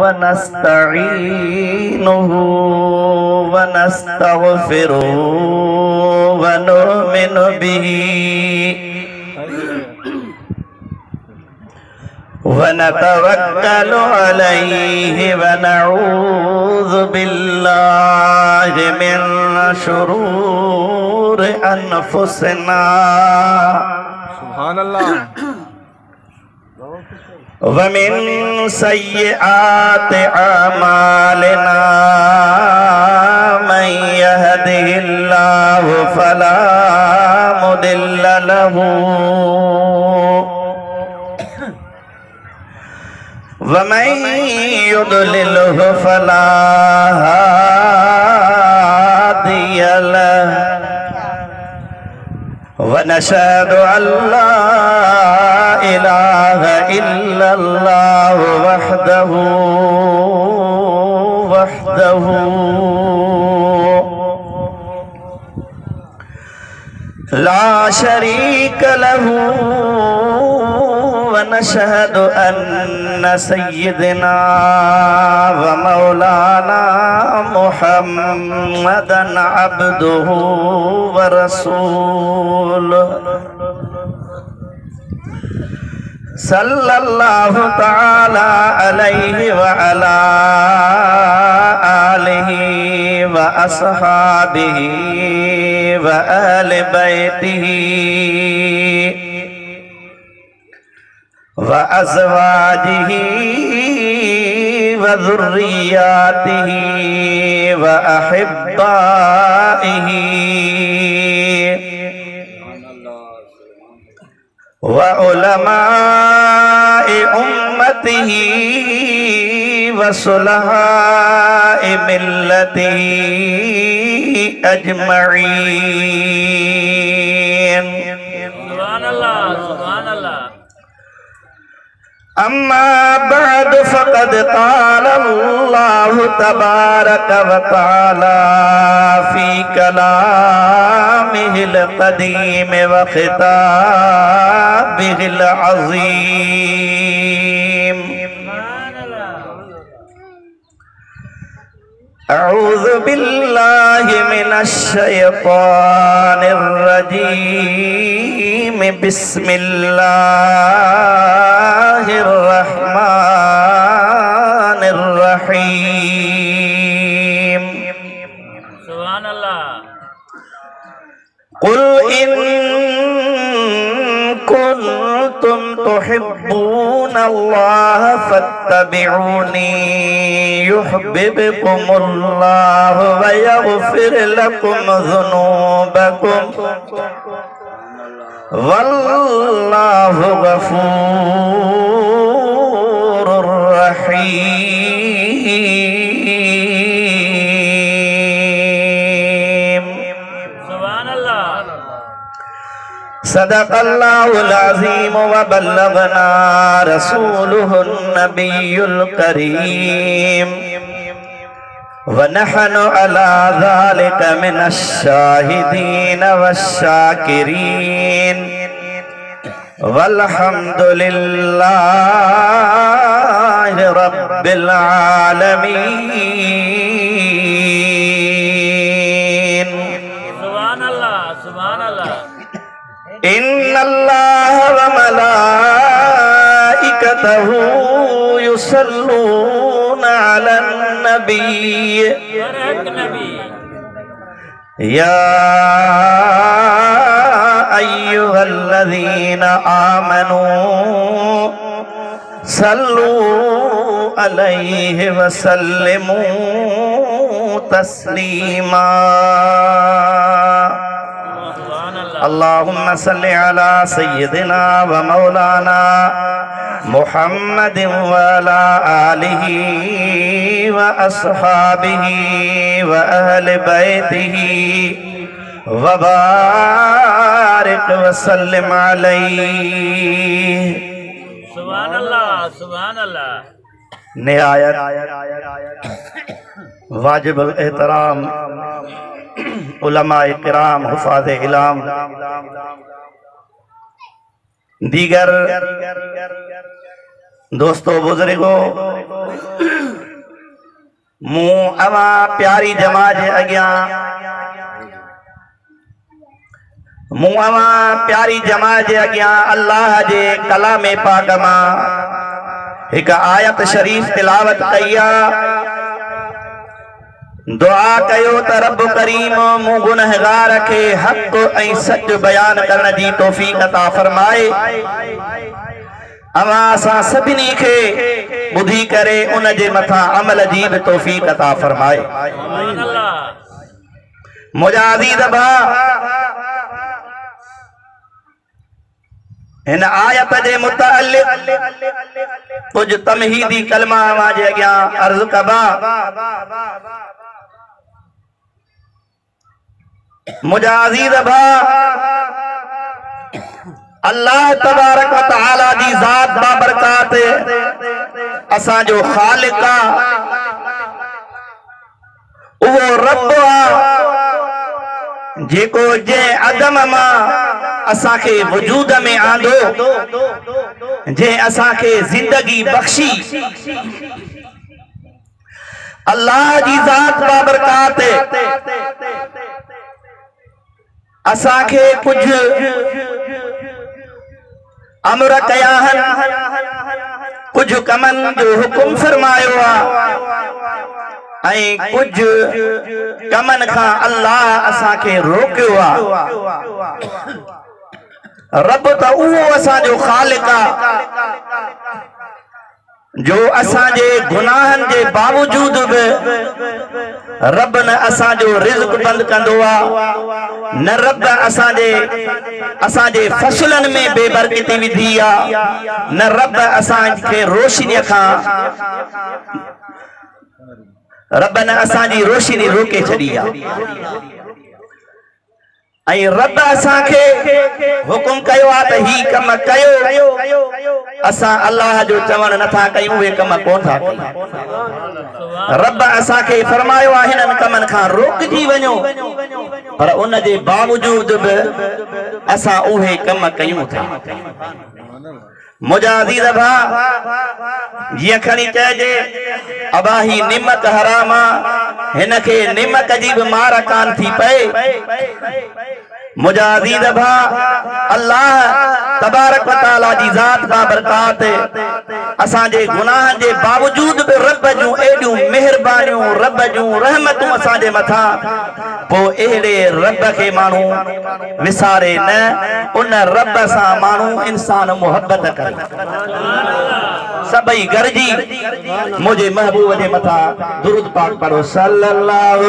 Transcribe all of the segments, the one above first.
वनस्तईनुहु वनस्तगफिरुहु वनुमिनु बिही वनतवक्कलु अलैहि वनऊज़ु बिल्लाहि मिन शुरूरि अनफुसिना सुभानअल्लाह वमिन सय्यिआति अमालिना मन यहदिहिल्लाहु फला मुदिल्ल लहू वमन युद्लिल्हु फला हादिय लहु वनशहदु अल्ला इलाहा इल्लल्लाह वहदहु ला शरीक लहू वनशहदु अन्न सय्यदना व मौलाना मुहम्मदन अब्दुहु व रसूलुहु सल्लल्लाहु तआला अलैहि व अला आलिहि व अस्हाबिहि व अहलि बैतिहि व अज़वाजिहि व ज़ुर्रिय्यातिहि व अहिब्बाइहि व उलमाए उम्मतिही व सुलहाए मिल्लतिही अजमईन। सुभान अल्लाह, सुभान अल्लाह। अम्मा बअद फ़क़द क़ाल अल्लाहु तबारक व तआला फ़ी कलामिहिल क़दीम व ख़िताबिहिल अज़ीम। अऊज़ु बिल्लाहि मिनश शैतानिर रजीम। बिस्मिल्लाहिर रहमानिर रहीम। सुभान अल्लाह। कुल इन कुंतुम तुहिब्बूनल्लाह फत्तबिऊनी युहब्बिबकुमुल्लाह व यग़फिर लकुम ज़ुनूबकुम वल्लाहु गफूरुर रहीम। सुभान अल्लाह। सदक़ल्लाहुल अज़ीम व बल्लगना रसूलुहुन नबियुल करीम व नहनु अला ज़ालिका मिनश शाहिदीन वश्शाकिरीन वल्हम्दुलिल्लाहि रब्बिल आलमीन। सुभान अल्लाह, सुभान अल्लाह। इन्नल्लाह व मलाइकतहु युसल्लूना अलन नबी या अय्युहल्लज़ीना आमनू सल्लू अलैहि व सल्लिमू तस्लीमा। अल्लाहुम्मा सल्लि अला सय्यिदिना व मौलाना मुहम्मदिन व अला आलिहि व अस्हाबिहि व अहलि बैतिहि व बारिक व सल्लिम अलैहि। सुभान अल्लाह, सुभान अल्लाह। निहायत वाजिबुल एहतराम उलमाए किराम हुफ़ाज़े इलाम दीगर दोस्तों बुजुर्गों मूं अवां प्यारी जमा जे अॻियां अल्लाह जे कलाम पाक मां एक आयत शरीफ तिलावत कई आहे। दुआ कयो त रब करीम मूं गुनहगार खे हक़ ऐं सच बयान करण जी तौफ़ीक़ अता फरमाए। अवां असां सभिनी खे ॿुधी करे उन जे मथां अमल जी बि तौफ़ीक़ अता फरमाए। मुंहिंजा अज़ीज़ भाउ, इन आयत जे मुतअल्लिक़ कुछ तमहीदी कलमा अवां जे अॻियां अर्ज़ कबा। मुंहिंजा अज़ीज़ भाउ, अल्लाह तबारक व तआला जी ज़ात बाबरकात असांजो ख़ालिक़ आहे। उहो रब आहे जेको जंहिं अदम मां असांखे वजूद में आंदो, जंहिं असांखे ज़िंदगी बख़्शी। अल्लाह जी ज़ात बाबरकात असांखे कुछ अमर कया आहिनि, कुछ कमनि जो हुकुम फरमायो आहे ऐं कुछ कमनि खां अल्लाह असांखे रोकियो आहे। रब त उहो असांजो ख़ालिक़ आहे जो असांजे गुनाहनि जे बावजूद बि रब न असांजो रिज़्क़ बंद कंदो आहे, न रब असांजे फसलनि में बेबरकती विधी आहे, न रब असांखे रोशनीअ खां रब न असांजी रोशनी रोके छॾी आहे। ऐं रब असांखे हुकुम कयो आहे त ही कम कयो, असां अल्लाह जो चवण नथा कयूं, उहे कम कोन था कयूं। रब असांखे फरमायो आहे हिननि कमनि खां रोकजी वञो, पर उन जे बावजूद बि असां उहे कम कयूं था। मुंहिंजा अज़ीज़ भाउ, जीअं खणी चइजे अबाही निमक हराम आहे, हिन खे निमक जी बि मार कान थी पए। मुंहिंजा अज़ीज़ भाउ, अल्लाह तबारक व तआला जी ज़ात बाबरकात असांजे गुनाहनि जे बावजूद बि रब जूं एॾियूं महिरबानियूं, रब जूं रहमतूं असांजे मथां, पोइ अहिड़े रब खे माण्हू विसारे न, उन रब सां माण्हू इंसान मुहबत करे। सभई गरजी मुझे महबूब जे मथा दुरूद पाक पढ़ो। सल्लल्लाहु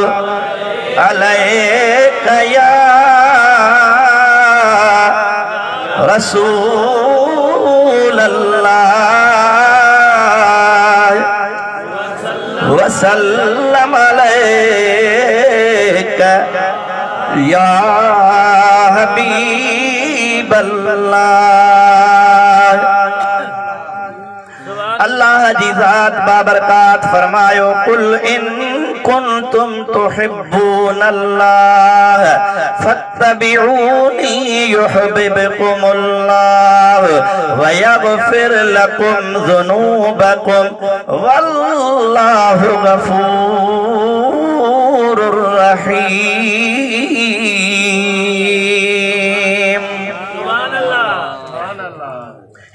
अलैहि या रसूल अल्लाह वसल्लम अलैका या हबीब अल्लाह। अल्लाह जी ज़ात बाबरकात फरमायो, कुल इन कुंतुम तुहिब्बूनल्लाह फत्तबिऊनी युहिब्बुकुमुल्लाह व यगफिर लकुम ज़ुनूबकुम वल्लाहु गफूरुर रहीम।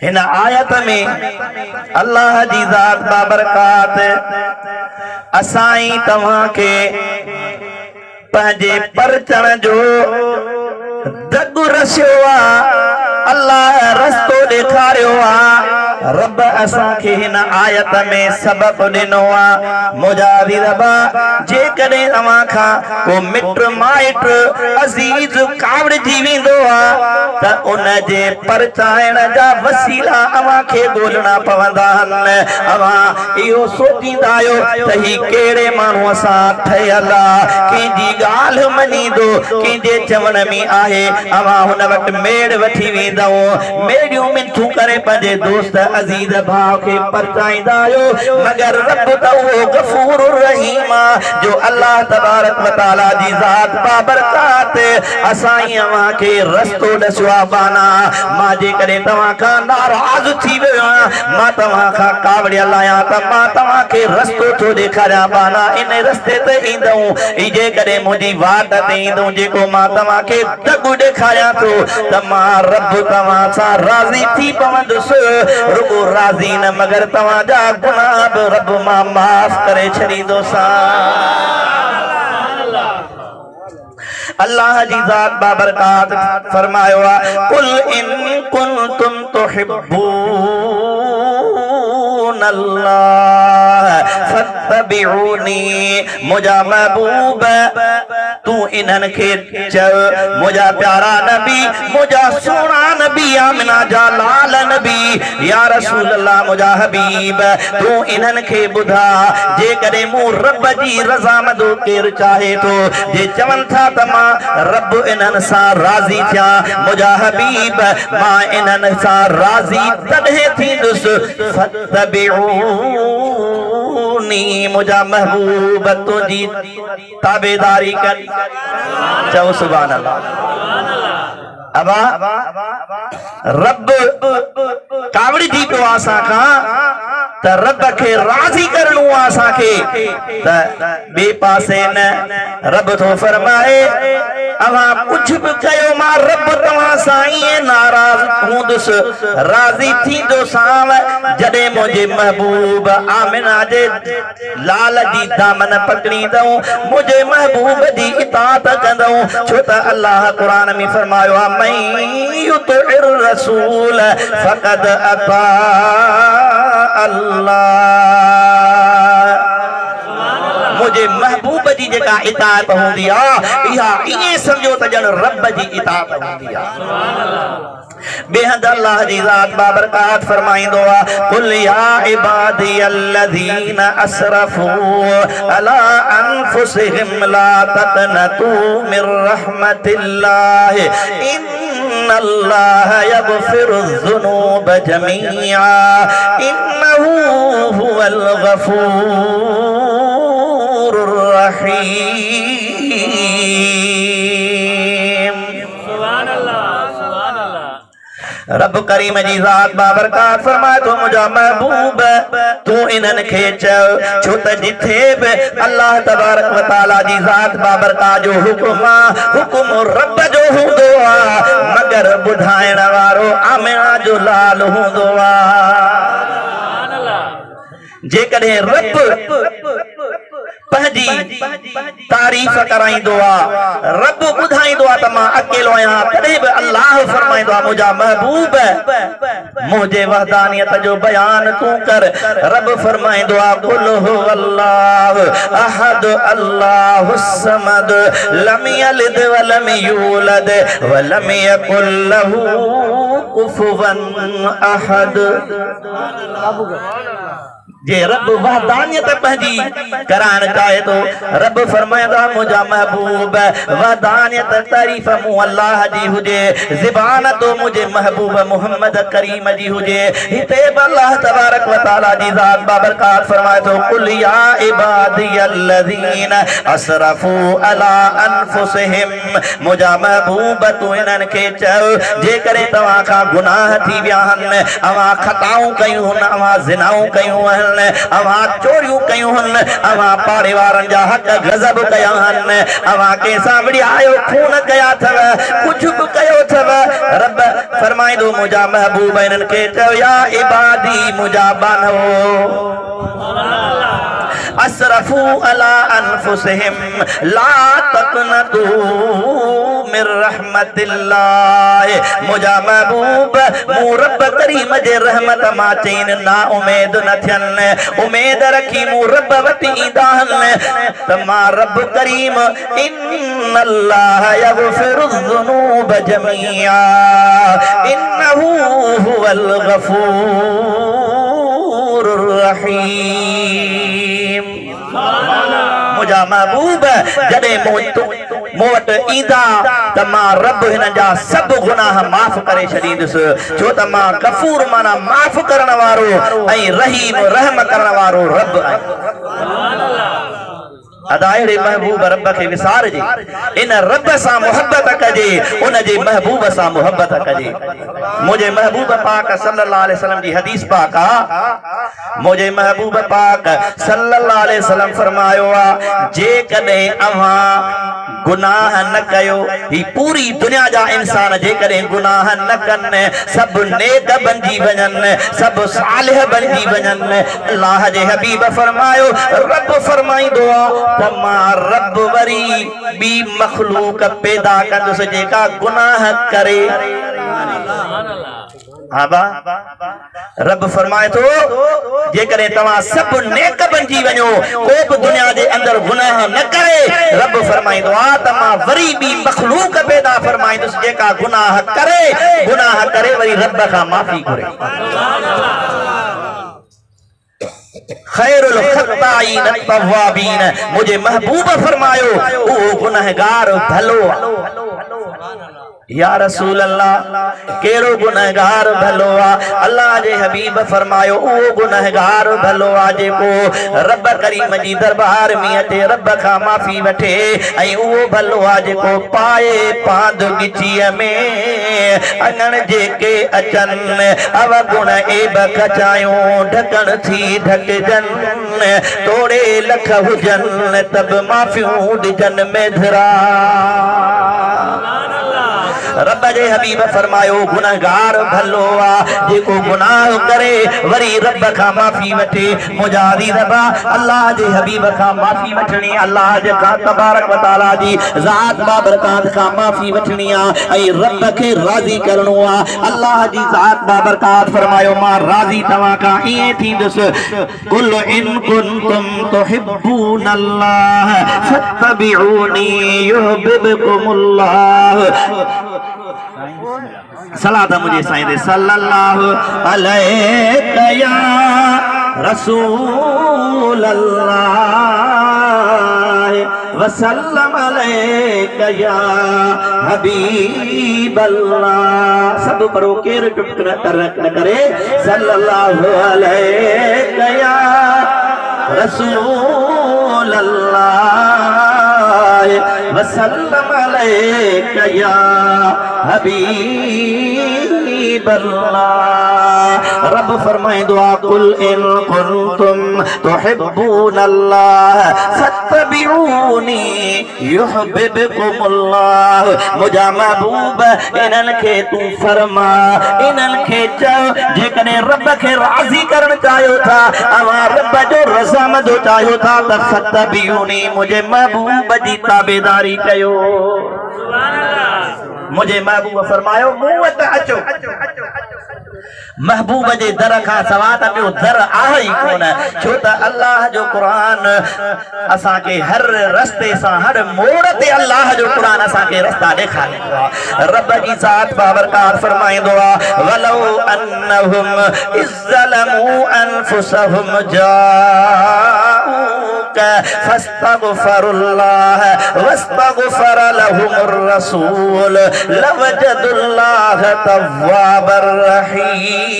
इन आयत में अल्लाह जी ज़ात बाबरकात असाई तव्हां के पंहिंजे परचण जो दग रसियो आहे, अल्लाह रस्तो ॾेखारियो आहे। रब असांखे हिन आयत में सबक ॾिनो आहे। मुंहिंजा अज़ीज़ भाउ, जेकॾहिं तव्हां खां को मिट माइट अज़ीज़ कावड़जी वेंदो आहे त उन जे परचाइण जा वसीला अव्हां खे ॻोल्हणा पवंदा आहिनि। अव्हां इहो सोचींदा आहियो त ही कहिड़े माण्हूअ सां ठहियल आहे, कंहिंजी ॻाल्हि मञींदो, कंहिंजे चवण में आहे। अव्हां हुन वटि मेड़ वठी वेंदव, मेड़ियूं मिनथूं करे पंहिंजे दोस्त अजीज भाव के परचाईंदा आहियो मगर रब त उहो गफूर रहीम जो अल्लाह तबारक व तआला जी ज़ात बाबरकात असाई अवां के रस्तो दसवा बाना मां जे करे तवां का नाराज थी वियो मां तवां का कावड़िया लाया त मां तवां के रस्तो तो दिखारा बाना इन रस्ते ते इंदऊ इजे करे मुजी वाट ते इंदऊ जेको मां तवां के दगु दिखाया तो त मां रब तवां सा राजी थी पवंदुस रुगो राजी न मगर तवां जा गुनाह बि रब मां माफ करे छड़ींदो सा अल्लाह जी ज़ात बाबरकात फरमायो कुल इन कुंतुम तुहिब्बून अल्लाह फत्तबिऊनी मुजा महबूब तू इन्हन के चल मुजा प्यारा नबी मुजा सोना नबी आमिना जा लाल नबी या रसूल अल्लाह मुजा हबीब तू इन्हन के बुधा जे करे मु रब जी रज़ामंदो केर चाहे तो जे चवन था तमा रब इन्हन सा राजी थिया मुजा हबीब मां इन्हन सा राजी तॾहिं थींदुस फत्तबिऊनी मुजा महबूब तुझी ताबेदारी कर चओ सुभान अल्लाह अबा रब कावड़ी जी पियो आसां खां त रब के राजी करणो आसां के त बे पासे न रब तो फरमाए अवां कुछ भी कयो मां रब तवां साईं नाराज हूंदुस राजी थींदो साव जडे मुझे महबूब आमिना जे लाल जी दामन पकड़ींदो मुझे महबूब जी इताअत कंदो छो त अल्लाह कुरान में फरमायो मैं युतिर रसूल फकद अता अल्लाह मुझे महबूब जी जेका इताअत होंदी आ इहा इए समझो त जण रब जी इताअत होंदी आ बेहद अल्लाह जी ज़ात बाबरकात फरमाइंदो आ कुल या इबादी अल्लज़ीन असरफू अला अनफुसिहिम ला तक़नतू मिर रहमतिल्लाह इन्नल्लाह यग़फिरुज़्ज़ुनूब जमीआ इन्नहू हुवल गफूरुर रहीम सुभान अल्लाह सुभान अल्लाह रब करीम जी ज़ात बाबरकात फरमाए तो मुझा महबूब तू इन्हन के चल छो त जिथे भी अल्लाह तबारक व तआला जी ज़ात बाबरकात जो हुकुम रब जो हूंदो आ मगर बुधाइण वारो आमिना जो लाल हूंदो आ जे कॾहिं रब पंहिंजी तारीफ़ कराईंदो आ रब ॿुधाईंदो आ त मां अकेलो आहियां तॾहिं बि अल्लाह फरमाईंदो आ मुंहिंजा महबूब मुंहिंजे वहदानियत जो बयान तूं कर रब फरमाईंदो आ कुल हुवल्लाहु अहद अल्लाहुस समद लम यलिद व लम यूलद व लम यकुल लहू कुफुवन अहद जे रब वहदानियत पंहिंजी कराइण चाहे तो रब फरमाईंदा मुंहिंजा महबूब वहदानियत तारीफ़ मूं अल्लाह जी हुजे ज़बान तो मुझे महबूब मोहम्मद करीम जी हुजे हिते बि अल्लाह तबारक व तआला जी ज़ात बाबरकात फरमाए तो कुल या इबादी अल्लज़ीन असरफू अला अनफुसिहिम मुंहिंजा महबूब तू इन्हन के चल जे करे तव्हां खां गुनाह थी विया आहिनि अवां खताऊं कयूं आहिनि अवां ज़िनाऊं कयूं आहिनि अवां चोरियूं कयूं आहिनि अवां पाड़े वारनि जा हक़ गज़ब कया आहिनि अवां कंहिंसां विड़हायो खून कया अथव कुझु बि कयो अथव रब फरमाईंदो मुंहिंजा महबूब इन्हनि खे चयो या इबादी मुंहिंजा बानो असरफू अला अनफुसिहिम ला तक़नतू मिर रहमतिल्लाह मुंहिंजा महबूब मूं रब करीम जे रहमत मां चईन ना उमेद न थियनि उमेद रखी मूं रब वटि ईंदा आहिनि त मां रब करीम इन्नल्लाह यग़फिरुज़्ज़ुनूब जमीआ इन्नहू हुवल गफूरुर रहीम मुंहिंजा महबूब जॾहिं मूं वटि ईंदा त मां रब हिन जा सब गुनाह माफ़ करे छॾींदुसि छो त मां गफूर माना माफ़ करण वारो ऐं रहीम रहम करण वारो रब आहियां। अदायरे महबूब रब के विसार जे इन रब सा मोहब्बत कजे उन जे महबूब सा मोहब्बत कजे। मुझे महबूब पाक सल्लल्लाहु अलैहि वसल्लम जी हदीस पाक मुझे महबूब पाक सल्लल्लाहु अलैहि वसल्लम फरमायो जे कदे अवा गुनाह न कयो ही पूरी दुनिया जा इंसान जे कदे गुनाह न कन सब नेक बनजी वजन सब सालिह बनजी वजन अल्लाह जे हबीब फरमायो रब फरमाइंदो तमा रब वरी बी मखलूक पैदा कंदुस जेका गुनाह करे। आबा रब फरमाए तो जेकरे तवा सब नेक बनजी वणो को भी दुनिया दे अंदर गुनाह न करे रब फरमाइंदो तमा वरी बी मखलूक पैदा फरमाइंदुस जेका गुनाह करे वरी रब का माफी करे। खैरुल खत्ताईन तव्वाबीन मुझे महबूब फरमायो ओ गुनहगार भलो या रसूल अल्लाह केरो गुनहगार भलो अल्लाह जे हबीब फरमायो ओ गुनहगार भलो जेको रब करीम जी दरबार में अचे रब का माफी वठे ऐं ओ भलो जेको पाए पांद गिचीअ में अनन जेके अचन अव गुण एब कचायूं ढकण थी ढकजन तोड़े लख हुजन तब माफियूं डिजन में धरा। रब जे हबीब फरमायो गुनहगार भलो जेको गुनाह करे वरी रब का माफी वठे मुजादी रबा अल्लाह जे हबीब का माफी वठनी अल्लाह जे तबारक व तआला जी जात बाबरकात का माफी वठनी ऐ रब के राजी करनो अल्लाह जी जात बाबरकात फरमायो मां राजी तवा का ई थींदुस कुल इन कुंतुम तुहिब्बून अल्लाह फत्तबिऊनी युहिब्बुकुमुल्लाह। सलात मुझे साईं दे सल्लल्लाहु अलैहि या रसूल अल्लाह वसल्लम अलैहि या हबीब अल्लाह। सब पढ़ो केर चुप न करे सल्लल्लाहु अलैहि या रसूल अल्लाह वसल्लम अलैहि या हबीब अल्लाह। रब फरमाए दुआ कुल इन कुंतुम तुहिब्बून अल्लाह फत्तबिऊनी युहिब्बुकुमुल्लाह। मुझा महबूब इनन के तू फरमा इनन के चओ जेकॾहिं रब के राज़ी करण चाहियो था अवा रब जो रज़ामंद चाहियो था त फत्तबिऊनी मुझे महबूब जी ताबेदारी कयो। मुझे महबूब फरमायो मूं वटि अचो महबूब जे दर का सवा त ॿियो दर आहे ई कोन छो त अल्लाह जो कुरान असा के हर रस्ते सा हर मोड़ ते अल्लाह जो कुरान असा के रास्ता ॾेखारींदो आहे। रब जी ज़ात बाबरकात फरमाईंदो आहे वलौ अन्नहुम इज़्ज़लमू अनफुसहुम जाऊक फस्तगफरुल्लाह वस्तगफर लहुमुर रसूल लवजदुल्लाह तव्वाबर रहीम।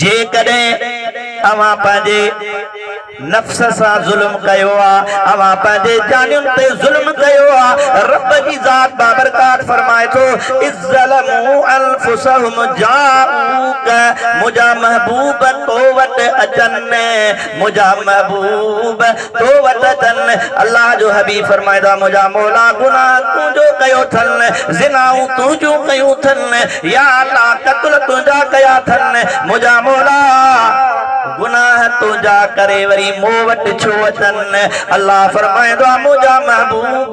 जे कदे अवा पाजे नफ्स सा जुल्म कयो अवा पाजे जानियुन ते जुल्म कयो रब जी जात बाबरकात फरमाए तो इज़्ज़लमू अनफुसहुम जाऊक मुझा महबूब तो वट अचन मुझा महबूब तो वट अचन। अल्लाह जो हबीब फरमाएदा मुझा मौला गुनाह तू जो कयो थन जिनाऊ तू जो कयो थन या अल्लाह कत्ल तुझा कया थन मुझा मौला गुनाह तुझा करे वरी मूं वटि छो अचन। अल्लाह फरमाईंदो आहे मुझा महबूब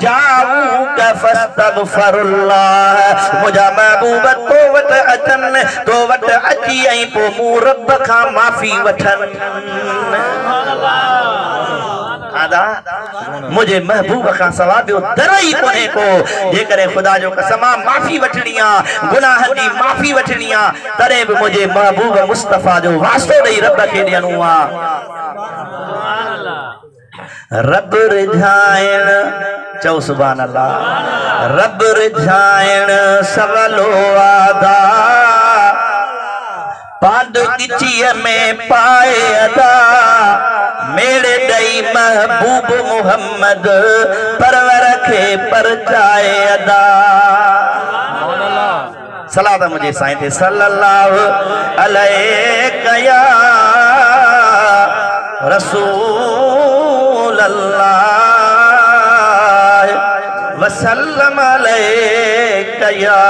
जाऊक फस्तगफरुल्लाह मुझा महबूब तो वटि अचन तो वटि अची ऐं पोइ मूं रब खां माफ़ी वठन। आदा मुझे महबूब का सवाब दर ही कोने को जे करे खुदा जो कसमा माफी वठनिया गुनाह दी माफी वठनिया तरे भी मुझे महबूब मुस्तफा जो वास्तो दई रब के ॾियणो आ रब रिझाइण चओ सुभान अल्लाह रब रिझाइण सवलो आदा पांड किचीअ में पाए अदा मेरे दई महबूब मोहम्मद परवर खे परचाए अदा सलात मुझे साईं ते सल्लल्लाहु अलैहि या रसूल अल्लाह वसल्लम अलैहि या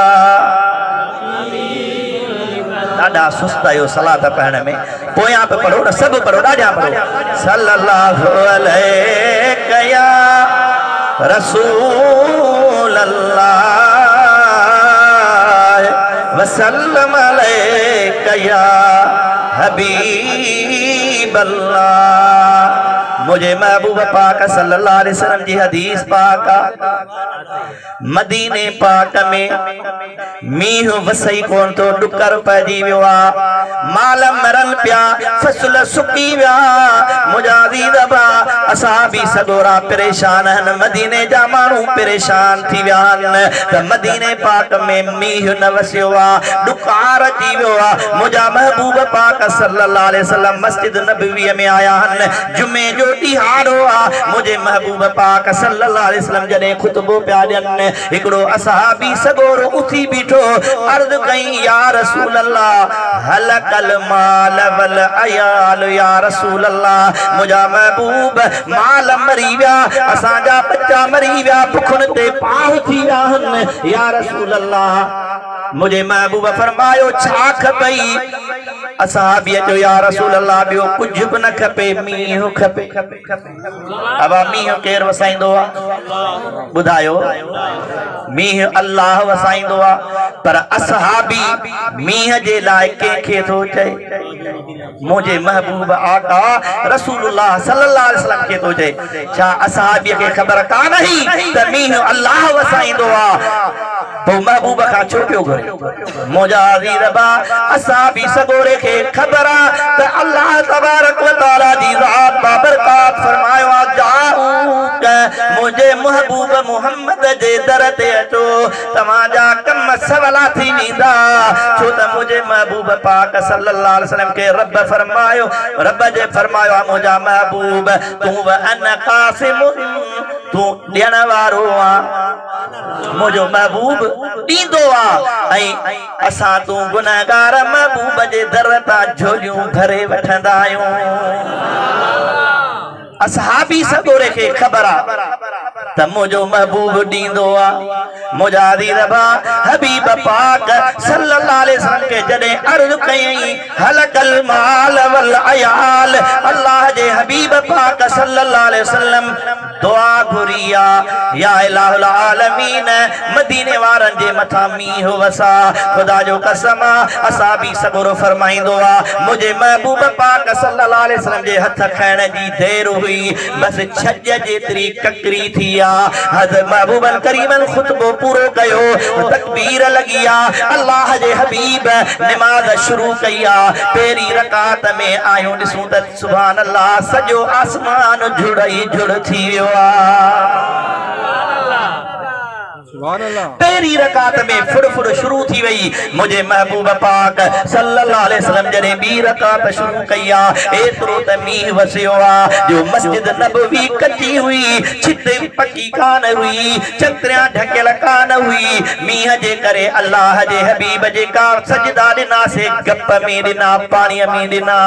दादा सुस्त आयो सलात पढ़ने में पोया पे पढ़ो ना सब पढ़ो दादा पढ़ो सल्लल्लाहु अलैहि या रसूल अल्लाह वसल्लम अलैहि या हबीब अल्लाह मुझे महबूब पाक सल्लल्लाहु अलैहि वसल्लम जी हदीस पाक मदीने पाक में मीह वसई कोन तो डुकर पजी विया माल मरन पिया फसल सुकी विया मुजादी दबा असहाबी सगोरा परेशान हन मदीने जा मानू परेशान थी विया त मदीने पाक में मीह न वसियो आ डुकार जी विया मुजा महबूब पाक सल्लल्लाहु अलैहि वसल्लम मस्जिद नबवी में आया हन जुमे जो हारो आ मुझे महबूब पाक सल्लल्लाहु अलैहि वसल्लम जने खुतबो पिया ॾियनि हिकिड़ो असहाबी सगोरो उथी बीठो अर्ज कई या रसूल अल्लाह हलकल माल वल अयाल या रसूल अल्लाह मुझा महबूब माल मरी विया असांजा बच्चा मरी विया भुखन ते पाह थी विया आहिनि या रसूल अल्लाह मुझे महबूब फरमायो छा खपई असहाबी जो या रसूल अल्लाह बियो कुछ भी न खपे मीह खपे अब मीह केर वसाइंदो आ बुधायो मीह अल्लाह वसाइंदो आ पर असहाबी मीह जे लाए के थो चए मुझे महबूब आका रसूलुल्लाह सल्लल्लाहु अलैहि वसल्लम के तो चए छा असहाबी के खबर का नहीं त मीह अल्लाह वसाइंदो आ तो महबूब का छो पियो घरे मुजादी रबा असहाबी सगोरे के खबर त अल्लाह तबारक व तआला दी जात बाबरकात फरमायो जाऊ मुझे महबूब मोहम्मद जे दर ते अचो तमाजा कम सवला थी नींदा छो त मुझे महबूब पाक सल्लल्लाहु अलैहि वसल्लम के रब फरमायो रब जे फरमायो मुझा महबूब तू व अन कासिम तू ॾियण वारो आ मुझो महबूब ॾींदो आ ऐं असां तू गुनाहगार महबूब जे दर तां झोलियूं भरे वठंदा आहियूं असहाबी सगोरे के खबर आ त मुझो महबूब ॾींदो आ मुजादी रबा हबीब पाक सल्लल्लाहु अलैहि वसल्लम के जडे अर्ज कई हलकल माल वल अयाल अल्लाह जे हबीब पाक सल्लल्लाहु अलैहि वसल्लम दुआ घुरिया या इलाहुल आलमीन मदीने वारन जे मथा मीह वसा खुदा जो कसम असहाबी सगोरो फरमाइंदो आ मुझे महबूब पाक सल्लल्लाहु अलैहि वसल्लम जे हथ खाइण जी देर हुई बस छज जेतरी ककरी थी आ हज़रत महबूबन करीमन खुतबो पूरो कयो तकबीर लगिया अल्लाह जे हबीब नमाज शुरू कया पेरी रकात में आयो दिसू त सुभान अल्लाह सजो आसमान जुड़ई जुड़ थी वियो आ पेरी रकात में फुड़ शुरू थी वही मुझे महबूब पाक सल्लल्लाहु अलैहि वसल्लम जने बी रकात शुरू कया एतरो त मीह वसियो आ जो मस्जिद नबवी कच्ची हुई छित पक्की कान हुई चतरियां ढकेल कान हुई मीह जे करे अल्लाह जे हबीब जे का सजदा दिना से गप में दिना पानी में दिना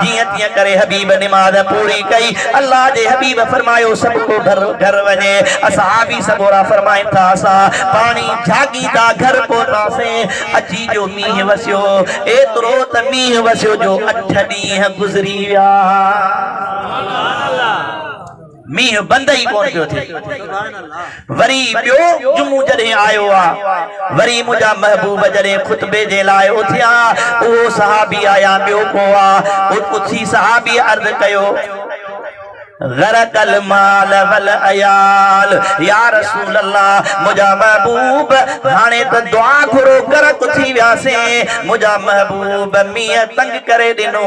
जिया तिया करे हबीब नमाज पूरी कई अल्लाह जे हबीब फरमायो सबको घर वने असहाबी सगोरा फरमाइन था पानी जागी दा घर पोता से अची जो मीह वसियो एतरो त मीह वसियो जो 8 ॾींह गुजरी विया मीह बंद ही कोन पियो थे वरी ॿियो जुमू जॾहिं आयो आ वरी मुंहिंजा महबूब जॾहिं खुतबे जे लाइ उथिया उहो सहाबी आया ॿियो को आ उथी सहाबी अर्ज़ कयो गरकल माल वल अयाल या रसूल अल्लाह मुझा महबूब हाने तो दुआ घुरो कर कुथी व्यासे मुझा महबूब मीह तंग करे दिनो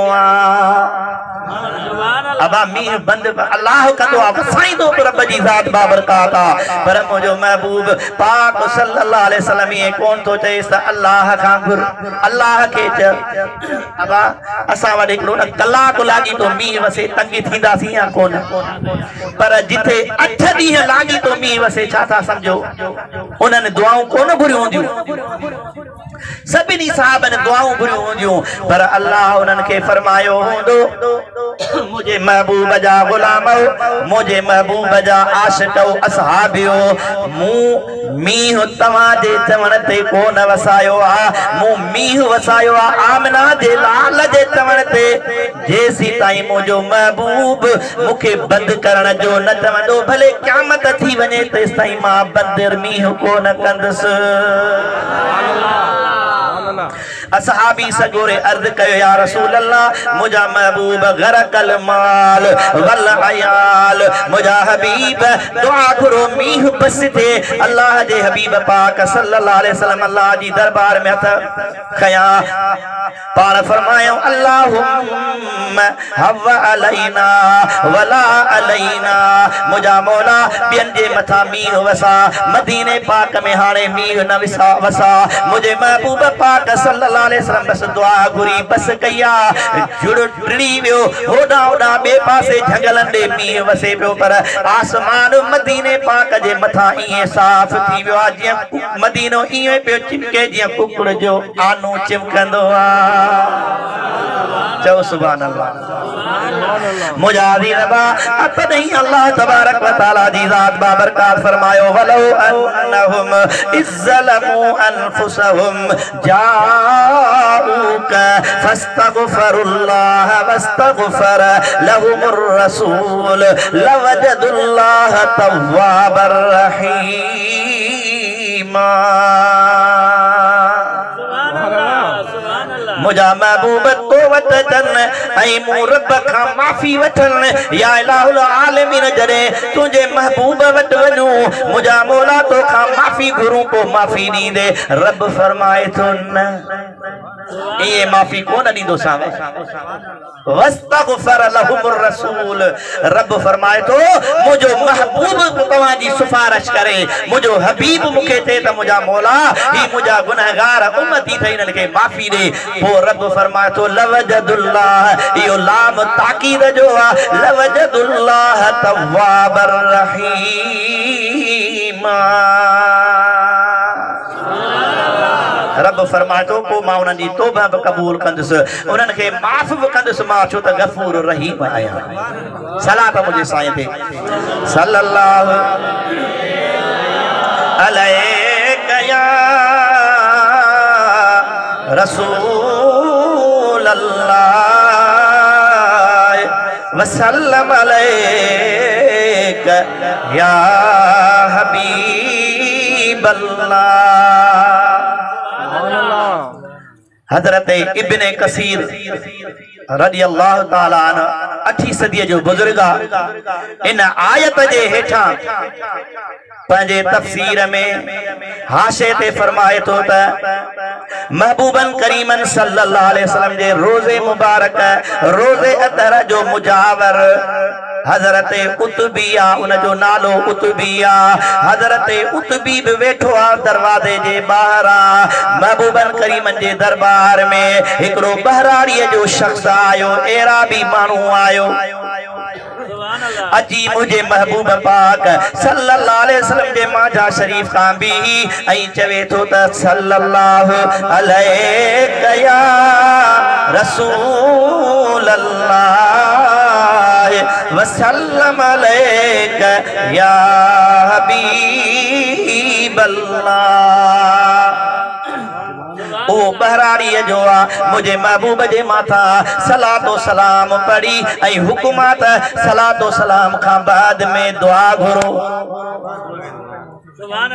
अबा मीह बंद अल्लाह कंदो वसाई दो रब जी जात बाबरकात पर मुझो महबूब पाक सल्लल्लाहु अलैहि वसल्लम ये कौन तो चेस अल्लाह का घुर अल्लाह के च अबा असा वडे करो न कलाक लागी तो मीह वसे तंगी थींदा सी या कोन पर जिथे 8 दी लागी तो मीह वसे छा था समझो उन्हनि दुआऊं कोन घुरियूं हुंदियूं सभिनी साहब ने दुआऊं घुरियूं हुंदियूं पर अल्लाह उन्हनि खे फरमायो हुंदो मुझे महबूब जा गुलाम मुझे महबूब जा आशिक असहाबियो मु मीह तवा जे चवण ते कोन वसायो आ मु मीह वसायो आ आमना जे लाल जे चवण ते जेसी ताई मुझो महबूब मुखे बंद करण जो न चवंदो भले क़यामत थी वने तेस ताई मां बंदर मीह कोन कंदस असहाबी सगोरे अर्ज कयो या रसूल अल्लाह मुझा महबूब गरकल माल वल अयाल मुझा हबीब दुआ करो मीह बस थे अल्लाह जे हबीब पाक सल्लल्लाहु अलैहि वसल्लम अल्लाह जी दरबार में हथ खया पाण फरमायो अल्लाहुम्मा हव अलैना वला अलैना मुझा मौला बियन जे मथा मीह वसा मदीने पाक में हाने मीह न वसा मुझे महबूब पाक सल्लल्लाहु अलैहि वसल्लम बस दुआ घुरी बस कया जुड़ टिड़ी वियो होडा होडा बे पासे जंगलन दे मीह वसे पियो पर आसमान मदीने पाक जे मथा इए साफ थी वियो जिया मदीनो इए पियो चिमके जिया कुकड़ जो आनू चिमकंदो आ चो सुभान अल्लाह मुजादी रबा अपने अल्लाह तबारक व तआला दी जात बाबरकात फरमायो वलो अन्नहुम इज़्ज़लमू अनफुसहुम जाऊक फस्तगफरुल्लाह वस्तगफर लहुमुर रसूल लवजदुल्लाह तव्वाबर रहीमा मुझा महबूब तो वतन ऐ मूरब का माफी वठन या इलाहुल आलमीन जरे तुझे महबूब वट वनु मुझा मौला तो का माफी गुरु को माफी दी दे रब फरमाए तो न ये माफी कौन दी दो सावे वस्तगफर लहुमुर रसूल रब फरमाए तो मुझो महबूब तवा जी सिफारिश करे मुझो हबीब मुखे थे त मुझा मौला ही मुझा गुनाहगार उम्मती थे इनन के माफी दे वो रब फरमाए तो लवजदुल्लाह यो लाम ताकीद जो लवजदुल्लाह तव्वाबर रहीम रब फरमाए तो को मां उनन दी तौबा कबूल कंदस उनन के माफ कंदस मां छो त गफूर रहीम आया सलात मुझे साईं थे सल्लल्लाहु अलैहि या रसूल अल्लाह वसल्लम अलैका या हबीब अल्लाह हजरत इब्ने कसीर रदियल्लाहु ताला अन्हु 8वीं सदी जो बुजुर्ग इन आयत जे हेठा पंजे तफसीर में हाशे ते फरमाए तो त महबूबन करीमन सल्लल्लाहु अलैहि वसल्लम जे रोजे मुबारक रोजे अतर जो मुजावर हजरत उतबिया उन जो नालो उतबिया हजरत उतबी भी वेठो आ दरवाजे जे बाहरा महबूबन करीमन जे दरबार में एकड़ो बहराड़ी जो शख्स आयो एराबी मानू आयो अजी मुझे महबूब पाक सल्लल्लाहु अलैहि वसल्लम जे माजा शरीफ खां भी ऐं चवे तो त सल्लल्लाहु अलैहि या रसूल अल्लाह वसल्लम अलैका या हबीब अल्लाह ओ बहराड़ी जो मुझे महबूब जे माथा सलातो सलाम पढ़ी ऐं हुकुमत सलातो सलाम खां बाद में दुआ घुरो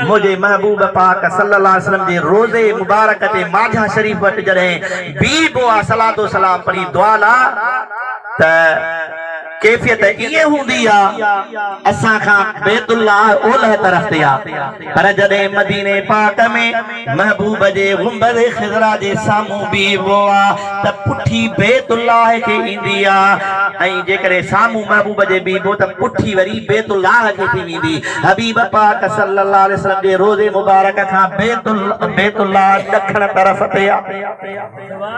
मुझे महबूब पाक सल्लल्लाहु अलैहि वसल्लम जे रोजे मुबारक ते माजा शरीफ वट जड़े बी बोआ सलातो सलाम पढ़ी दुआ ला त कैफियत ये हुंदी आ असा खां बैतुल्लाह ओलह तरफ ते आ पर जदे मदीने पाक में महबूब जे गुंबद खिजरा जे सामू भी वो आ त पुठी बैतुल्लाह के इंदी आ ऐं जे करे सामू महबूब जे भी वो त पुठी वरी बैतुल्लाह के थी वेंदी हबीब पाक सल्लल्लाहु अलैहि वसल्लम जे रोजे मुबारक खां बैतुल्लाह दखण तरफ ते आ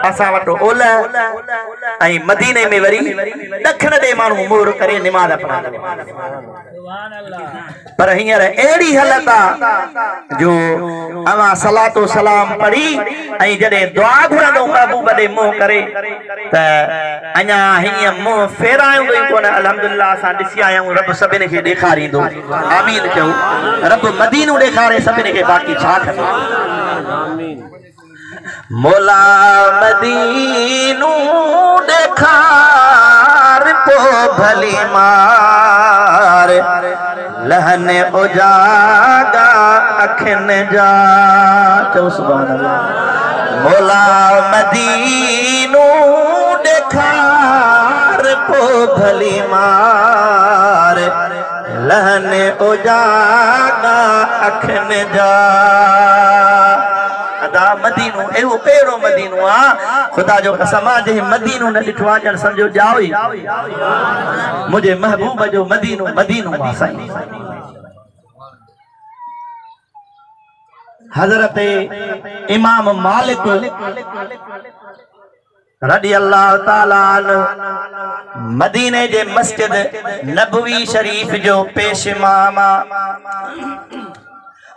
असा वटो ओलह ऐं मदीने में वरी दखण दे मोर करे निमाज अपना पर हियर एड़ी हालत जो अवा सलातो सलाम पढ़ी ऐं जदे दुआ घुरंदो महबूब दे मुंह करे त अञा हिय मुंह फेरायो गई कोन अल्हम्दुलिल्लाह असां ॾिसी आया आहियूं रब सभिनी खे ॾेखारींदो आमीन चओ रब मदीनो ॾेखारे सभिनी खे बाक़ी छा खपे आमीन मौला मदीनो देखार पो भली मार लहन उजागा अखन जा चो सुभान अल्लाह मौला मदीनो देखार पो भली मार लहन उजागा अखन जा अदा मदीनो एवो पेरो मदीनो आ खुदा जो कसम जे मदीनो न ॾिठो आ ॼण समझो जाओ ई मुझे महबूब जो मदीनो मदीनो आ साईं हजरत इमाम मालिक रदी अल्लाह ताला मदीने जे मस्जिद नबवी शरीफ जो पेश इमाम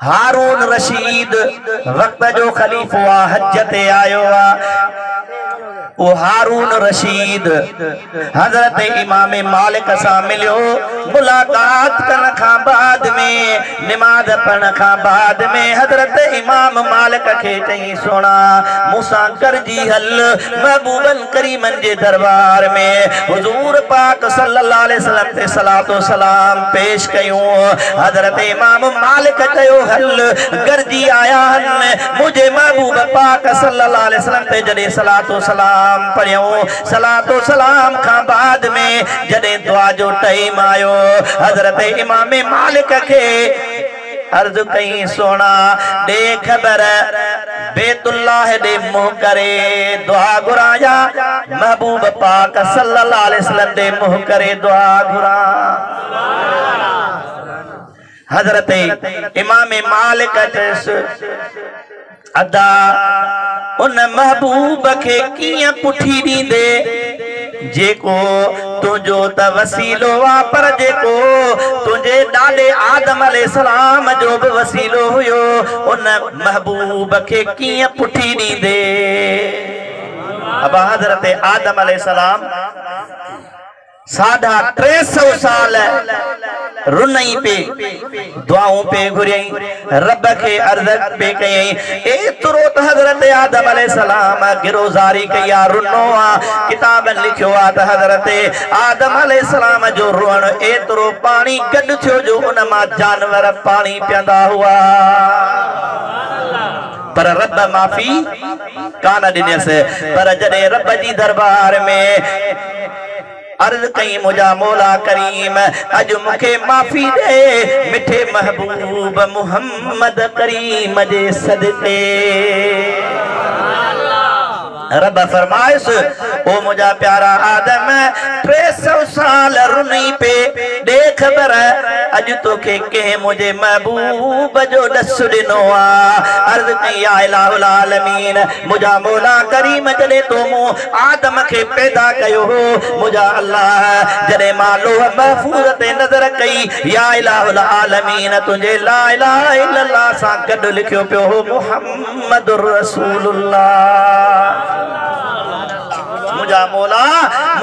हारून रशीद वक्त जो खलीफो आ हज ते आयो आ ओ हारून रशीद हजरत इमाम मालिक सा मिलियो मुलाकात करने खां बाद में नमाज पढ़ने खां बाद में हजरत इमाम मालिक के चई सोना मूसा करजी हल महबूबन करीमन जे दरबार में हुजूर पाक सल्लल्लाहु अलैहि वसल्लम ते सलातो सलाम पेश कयूं हजरत इमाम मालिक कयो हल गर्जी आया हन मुझे महबूब पाक सल्लल्लाहु अलैहि वसल्लम ते जदे सलातो सलाम पढ़ियो सलातो सलाम खां बाद में जदे दुआ जो टाइम आयो हजरत इमाम मालिक के अर्ज कई सोना दे खबर बैतुल्लाह दे मुंह करे दुआ घुराया महबूब पाक सल्लल्लाहु अलैहि वसल्लम दे मुंह करे दुआ घुरा हजरत इमाम मालिक अदा उन महबूब के किया पुठी दींदे जेको तुझो त वसीलो आ पर जेको तुझे डाले आदम अलैहिस्सलाम जो भी वसीलो हुयो उन महबूब के किया पुठी दींदे अब हजरत आदम अलैहिस्सलाम 350 साल रुनई पे दुआओं पे घुरई रब के अर्ज पे कई एतरो त हजरत आदम अलैहिस्सलाम गिरोजारी कया रुनो आ किताब लिखियो आ त हजरत आदम अलैहिस्सलाम जो रोण एतरो पानी गड थियो जो उन मा जानवर पानी पियंदा हुआ पर रब माफी कान दिनस पर जडे रब जी दरबार में अर्ज कई मुझा मौला करीम अज मुखे माफी दे मिठे महबूब मुहम्मद करीम जे सदके रब फरमाइस ओ मुझा प्यारा आदम 300 साल रुनी पे देख खबर अज तो के मुझे महबूब जो दस दिनो अर्ज कई या इलाहुल आलमीन मुझा मौला करीम जदे तो मु आदम के पैदा कयो हो मुझा अल्लाह जदे मालो महफूज ते नजर कई या इलाहुल आलमीन तुझे ला इलाहा इल्लल्लाह सा गड लिखियो पियो हो मुहम्मदुर रसूलुल्लाह मुझा मौला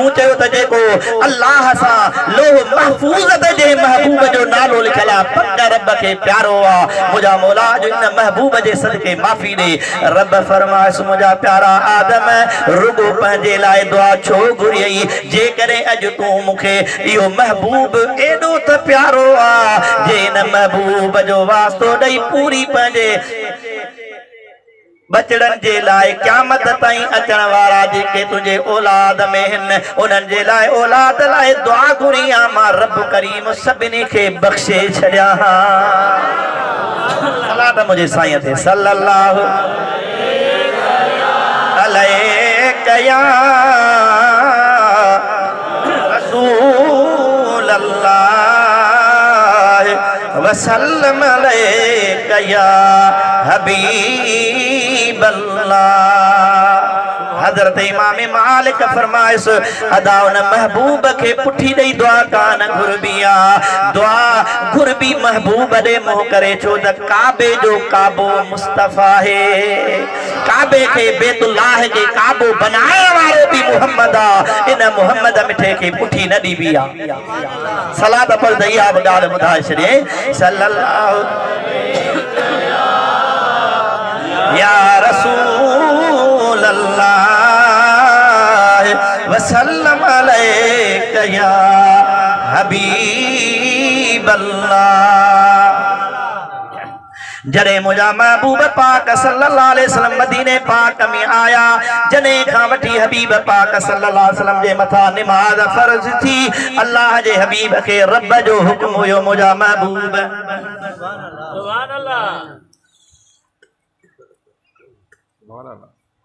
मुझे तो जेको अल्लाह सा लोह महफूज ते जे महबूब जो नालो लिखला पक्का रब के प्यारो आ मुझा मौला जो इन महबूब जे सदके माफी दे रब फरमाइस मुझा प्यारा आदम रुगो पंजे लाए दुआ छो घुरियई जे करे अज तू मुखे यो महबूब एडो त प्यारो आ जे इन महबूब जो वास्तो दई पूरी पंजे बचड़न जे लाए क़यामत ताईं अचण वारा जेके तुझे औलाद में हिन उन्हनि जे लाए औलाद लाए दुआ घुरी आ मां रब करीम सभिनी खे बख़्शे छॾिया सलात मुझे साईं ते सल्लल्लाहु अलैहि या रसूल अल्लाह वसल्लम अलैका या हबीब अल्लाह। हजरत इमाम मालिक फरमाइस अदा उन महबूब के पुठी दई दुआ कान घुरबिया दुआ घुरबी महबूब दे मुंह करे छो त काबे जो काबो मुस्तफा है काबे के बैतुल्लाह के काबो बनाए वाले भी मोहम्मद आ इन मोहम्मद मिठे के पुठी न दी बिया सलात पर दया बगाल बुधाए छड़े सल्लल्लाहु या रसूल अल्लाह वसल्लम अलैका या हबीब अल्लाह। जड़े मुझा महबूब पाक सल्लल्लाहु अलैहि वसल्लम मदीने पाक में आया जने खां वठी हबीब पाक सल्लल्लाहु अलैहि वसल्लम जे मथा नमाज फर्ज थी अल्लाह जे हबीब के रब जो हुक्म हुयो मुझा महबूब सुभान अल्लाह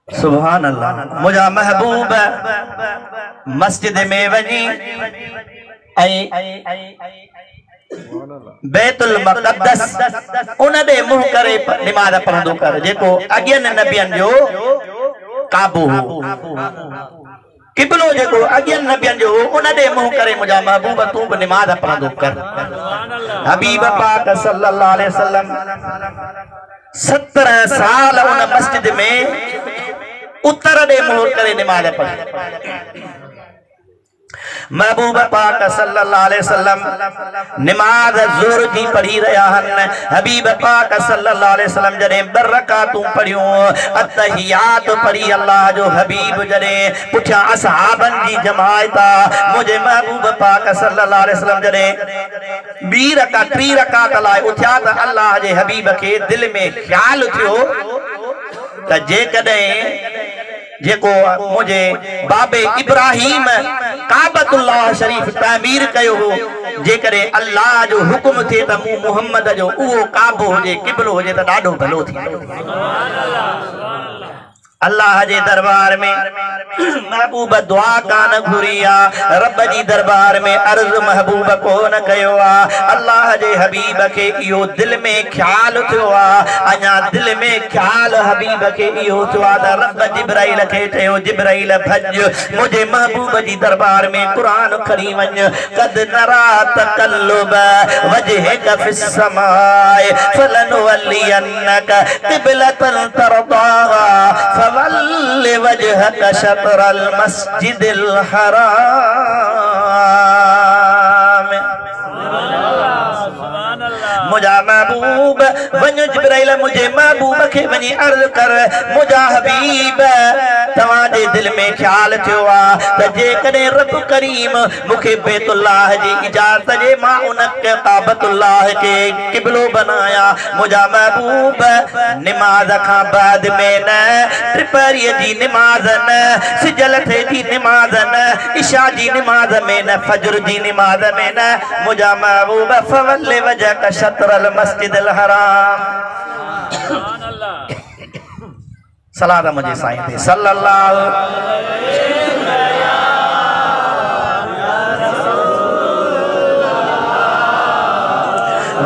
सुभान अल्लाह मुझा महबूब मस्जिद में वनी बैतुल मुक़द्दस उन दे मुंह करे नमाज पढ़ंदो कर जेको अॻियनि नबियनि जो काबू हो किबलो जेको अॻियनि नबियनि जो उन दे मुंह करे मुझा महबूब तू भी नमाज पढ़ंदो कर। हबीब पाक सल्लल्लाहु अलैहि वसल्लम 17 साल उन मस्जिद में उत्तर दे मुंह करे नमाज पढ़ी। महबूब पाक सल्लल्लाहु अलैहि वसल्लम नमाज ज़ोर जी पढ़ी रहा हन हबीब पाक सल्लल्लाहु अलैहि वसल्लम जरे बरकातूं पढ़ियूं अत्तहियात पढ़ी अल्लाह जो हबीब जरे पुठिया असहाबन जी जमायत मुझे महबूब पाक सल्लल्लाहु अलैहि वसल्लम जरे 2 रकात 3 रकात लाए उठिया त अल्लाह जे हबीब के दिल में ख्याल थियो त जे कदे जेको मुझे बाबे इब्राहिम काबतुल्लाह शरीफ तामीर कयो हो जे करे अल्लाह जो हुक्म थे त मोहम्मद जो उहो काबो होजे किबलो होजे त ॾाढो भलो थी। अल्लाह जे दरबार में महबूब दुआ कान घुरिया रब जी दरबार में अर्ज महबूब को न कयो अल्लाह जे हबीब के इहो दिल में ख्याल थियो अञा दिल में ख्याल हबीब के इहो थियो त रब जिब्राइल के चयो जिब्राइल भज मुझे महबूब जी दरबार में कुरान खणी वञ कद नरा तकल्लुब वजहक फिस समाए फलनुवल्लियन्नक क़िबलतन तरदाहा फवल्लि वजहक शत्रल मस्जिदिल हराम। मुझा महबूब वञ जिब्राइल मुझे महबूब के वञी अर्ज कर मुझा हबीब तवां जे दिल में ख्याल थियो त जे कॾहिं रब करीम मूंखे बैतुल्लाह जी इजाज़त जे मां उन काबतुल्लाह के किबलो बनाया मुझा महबूब नमाज खां बाद में न त्रिपहरीअ जी नमाज न सिजल थे जी नमाज न इशा जी नमाज में न फजर जी नमाज में न मुझा महबूब फवल्लि वजहक शत्रल मस्जिदिल हराम। सुभान अल्लाह सलात मुझे साईं ते सल्लल्लाहु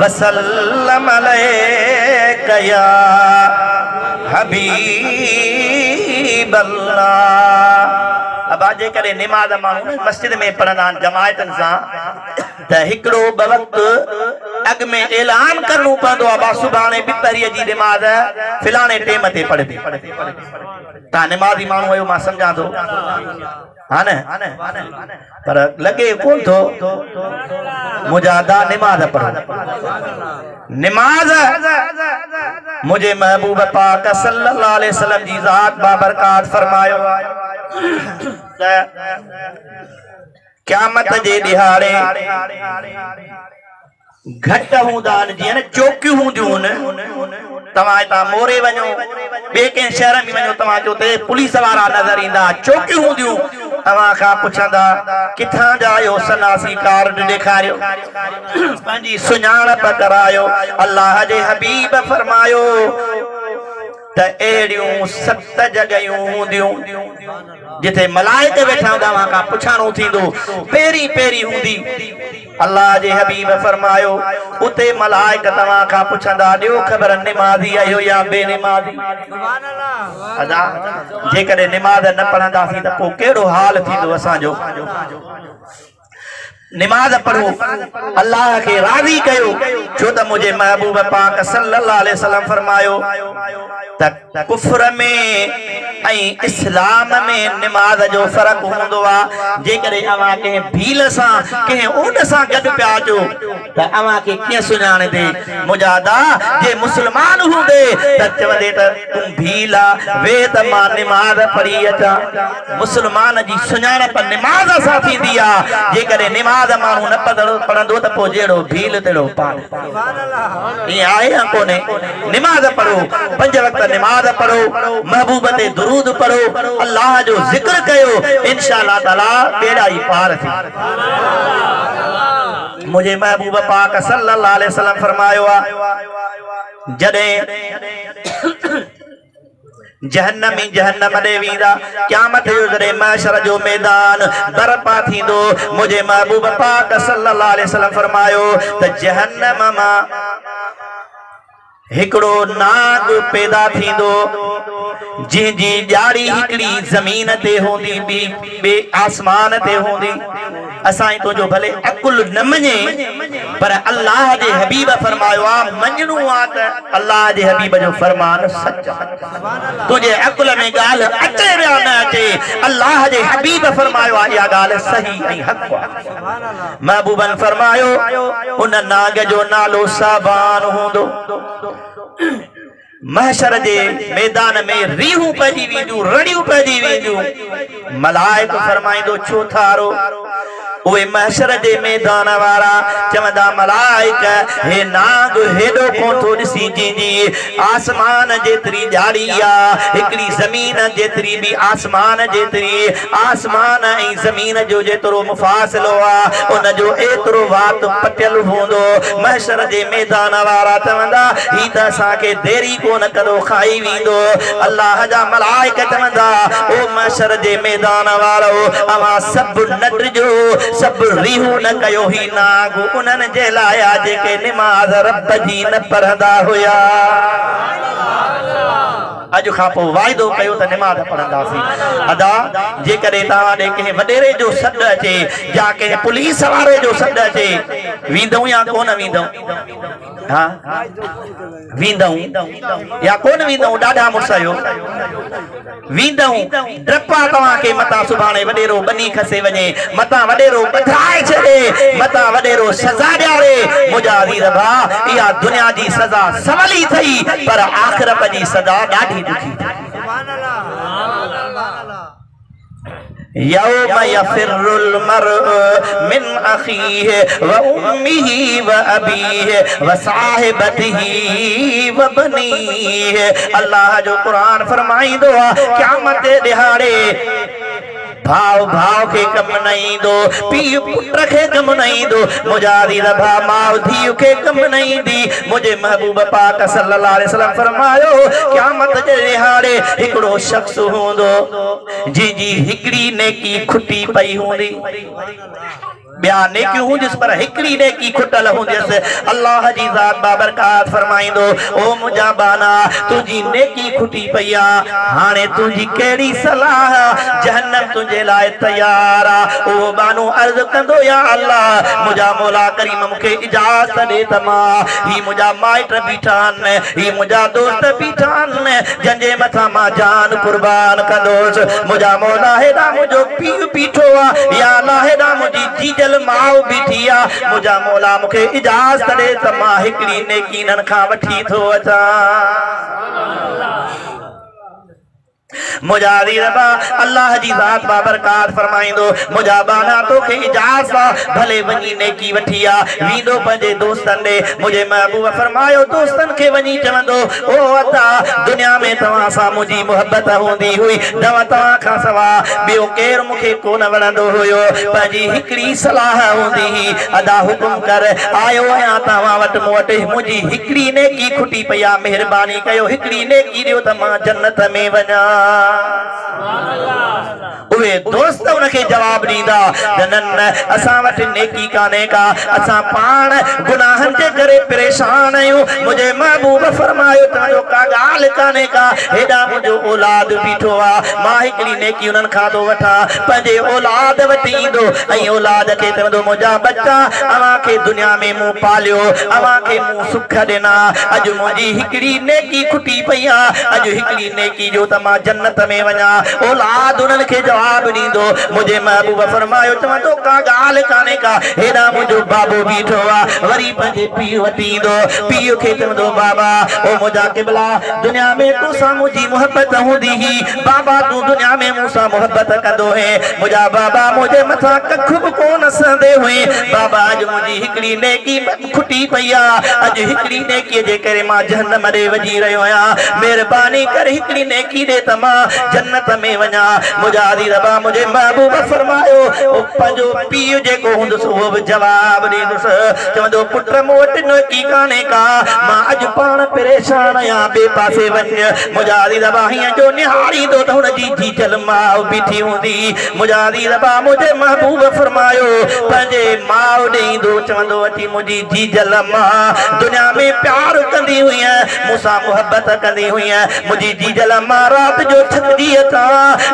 वसल्लम अलैका या हबीब अल्लाह। अब आज करे नमाज माण्हू मस्जिद में पढ़ंदा जमायतन सां त हिकिड़ो ॿ वक़्तु अॻ में ऐलान करणो पवंदो आहे बा सुभाणे ॿिपहरीअ जी नमाज फिलाणे टेम ते पढ़बी तव्हां नमाज़ी माण्हू आहियो मां सम्झां थो हा न पर लॻे कोन थो मुजादा नमाज पढ़ो नमाज मुझे महबूब पाक सल्लल्लाहु अलैहि वसल्लम जी ज़ात बाबरकात फरमायो क़यामत जे दिहाड़े घट हूंदा जीअं न चौकियूं हूंदियूं तव्हां हितां मोरे वञो ॿिए कंहिं शहर में वञो तव्हांखे उते पुलिस वारा नज़र ईंदा चौकियूं हूंदियूं तव्हां खां पुछंदा किथां जा आहियो सनासी कार्ड ॾेखारियो पंहिंजी सुञाणप करायो अल्लाह जे हबीब फरमायो त अहिड़ियूं 7 जॻहियूं हूंदियूं जिथे मलाइक वेठा तव्हां खां पुछाणो थींदो पहिरीं पहिरीं हूंदी अल्लाह जे हबीब फरमायो उते मलाइक तव्हां खां पुछंदा ॾियो ख़बर निमाज़ी आहियो या बेनिमाज़ी अदा जेकॾहिं निमाज़ न पढ़ंदासीं त पोइ कहिड़ो हाल थींदो असांजो निमाज़ पढ़ो अल्लाह के राज़ी कयो छो त मुझे महबूब पाक सल्लल्लाहु अलैहि वसल्लम फरमायो त कुफ्र में ऐं इस्लाम में निमाज़ जो फ़र्क़ हूंदो आहे जेकॾहिं अवां कंहिं भील सां कंहिं ओड सां गॾु पिया अचो त अवां खे कीअं सुञाणंदे मुजादा जे मुस्लमान हूंदे त चवंदे त तूं भील आहे वे त मां निमाज़ पढ़ी अचां मुस्लमान जी सुञाणप निमाज़ सां थींदी आहे जेकॾहिं निमाज़ माण्हू न पढ़ंदो त पोइ जहिड़ो भील तहिड़ो पाण ईअं आहे या कोन्हे निमाज़ पढ़ो 5 वक़्त निमाज़ पढ़ो महबूब ते दुरूद पढ़ो अल्लाह जो ज़िक्र कयो इंशाअल्लाह ताला बेड़ा ही पार थी मुझे महबूब पाक सल्लल्लाहु अलैहि वसल्लम फरमायो आहे जॾहिं जहन्नम ॾे वेंदा क़यामत जो जॾहिं महशर जो मैदान बरपा थींदो मुझे महबूब पाक सल्लल्लाहु अलैहि वसल्लम फरमायो त जहन्नम मां हिकड़ो नाग पैदा थींदो जिंजी ॼाड़ी हिकड़ी ज़मीन ते होंदी ॿे आसमान ते होंदी असां तुझो भले अकुल न मञे पर अल्लाह जे हबीब फरमायो आहे मञणो आहे त अल्लाह जे हबीब जो फरमान सच तुझे अकुल में ॻाल्हि अचे या न अचे अल्लाह जे हबीब फरमायो आहे इहा ॻाल्हि सही ऐं हक़ आहे महबूबन फरमायो उन नाग जो नालो साबान हूंदो महशर जे मैदान में रीहूं पइजी वेंदियूं रड़ियूं पइजी वेंदियूं मलाइक फरमाईंदो छो थारो उहे महशर जे मैदान वारा चवंदा मलाइक हे नाग हेॾो कोन थो ॾिसी जंहिंजी आसमान जेतिरी ॼाड़ी आहे हिकिड़ी ज़मीन जेतिरी बि आसमान जेतिरी आसमान ऐं ज़मीन जो जेतिरो मुफ़ासिलो आहे उन जो एतिरो वात पटियल हूंदो महशर जे मैदान वारा चवंदा ही त असांखे देरी कोन कंदो खाई वेंदो अल्लाह जा मलाइक चवंदा ओ महशर जे मैदान वारो अवां सभु न ॾिजो सब रीहू न कयो ही नाग उन्हनि जे लाइ जेके निमाज़ रब जी न पढ़ंदा हुया अॼु खां पोइ वाइदो कयो त निमाज़ पढ़ंदासीं अदा जेकॾहिं तव्हां ॾे कंहिं वॾेरे जो सॾु अचे या कंहिं पुलिस वारे जो सॾु अचे वेंदऊं या कोन वेंदऊं हाँ वेंदऊं या कोन वेंदऊं ॾाढा मुर्सयो वेंदऊं डपा तव्हांखे मतां सुभाणे वॾेरो बनी खसे वञे मतां वॾेरो ॿधाए छॾे मतां वॾेरो सज़ा ॾियारे मुंहिंजा अज़ीज़ भाउ इहा दुनिया जी सज़ा सवली थई पर आख़िरत जी सज़ा ॾाढी दुखी यौम यफिरुल मर्उ मिन अखीहि व उम्मिहि व अबीहि व साहिबतिहि व बनीहि अल्लाह जो कुरान फरमाईंदो आहे क़यामत जे ॾिहाड़े भाव भाव के कम नहीं दो पीउ पुत्र के कम नहीं दो मुजादी रभा माव धीउ के कम नहीं दी मुझे महबूब पाक सल्लल्लाहु अलैहि वसल्लम फरमायो क़यामत जे ॾिहाड़े हिकड़ो शख्स हूंदो जी हिकड़ी नेकी खुटी पई हूंदी ॿिया नेकियूं हूंदियूं पर हिकड़ी नेकी खुटल हूंदियसि अल्लाह जी ज़ात बाबरकात फरमाईंदो ओ मुंहिंजा बाना तुंहिंजी नेकी खुटी पई आहे हाणे तुंहिंजी कहिड़ी सलाह जहन्नम तुंहिंजे लाइ तयार आहे उहो बानो अर्ज़ कंदो या अल्लाह मुंहिंजा मौला करीम मूंखे इजाज़त ॾे त मां ही मुंहिंजा माइट बीठा आहिनि ही मुंहिंजा दोस्त बीठा आहिनि जंहिंजे मथां मां जान कुर्बान कंदोसि मुंहिंजा मौला हेॾा मुंहिंजो पीउ बीठो आहे या अल्लाह हेॾा मुंहिंजी जीजल माउ बीठी आहे मुंहिंजा मौला मूंखे इजाज़त ॾे त मां हिकड़ी नेकी इन्हनि खां वठी थो अचां मुजादी रबा अल्लाह जी ज़ात बाबरकात फरमाइंदो मुजाबाना तो के इजाज़त भले वनी नेकी वठिया वीदो पंजे दोस्तन दे मुझे महबूब फरमायो दोस्तन के वनी चवंदो ओ अता दुनिया में तवा सा मुजी मोहब्बत होंदी हुई दवा तवा का सवा बियो केर मुखे कोन वणंदो होयो पंजी हिकड़ी सलाह होंदी अदा हुकुम कर आयो या तवा वट मोटे मुजी हिकड़ी नेकी खुटी पया मेहरबानी कयो हिकड़ी नेकी दियो त मां जन्नत में वना उहे दोस्त उनके जवाब दींदा जनन असा वट नेकी काने का असा पान गुनाहन जे करे परेशान आयो मुझे महबूब फरमायो तो का गाल काने का हेडा मुझो औलाद बीठो आ मां हिकड़ी नेकी उनन खा दो वठा पंजे औलाद वठी दो ऐ औलाद के तंदो मुजा बच्चा अवा के दुनिया में मुंह पालियो अवा के मुंह सुख देना अज मुजी हिकड़ी नेकी खुटी पया अज हिकड़ी नेकी जो तमा जन्नत में वना औलाद उनन के जवाब दींदो मुझे महबूब फरमायो तो का गाल काने का हेडा मुझो बाबू बीठो आ वरी पंजे पीउ वठी दो पीउ के तंदो बाबा ओ मुजा किबला दुनिया में तू सा मुजी मोहब्बत होंदी ही बाबा तू दुनिया में मूसा मोहब्बत कंदो है मुजा बाबा मुझे मथा कख कोन संदे हुए बाबा अज मुजी हिकड़ी नेकी खुटी पया अज हिकड़ी नेकी जे करे मां जहन्नम दे वजी रयो आया मेहरबानी कर हिकड़ी नेकी दे तमा जन्नत में वना मुजादी रबा मुझे महबूब फरमायो ओ पंजो पीउ जे को हुंदस वो जवाब दींदस चवंदो पुत्र मोट नेकी काने का मां अज पान परेशान आया बे पासे वञ मुजादी रबा हिया जो निहारी दो त हुन जी जी चल मां बीठी हुंदी मुजादी रबा मुझे महबूब फरमायो पंजे मां देंदो चवंदो अची मुजी जी जल मां दुनिया में प्यार कंदी हुई है मूसा मोहब्बत कंदी हुई है मुजी जी जल मां रात जो थकदी था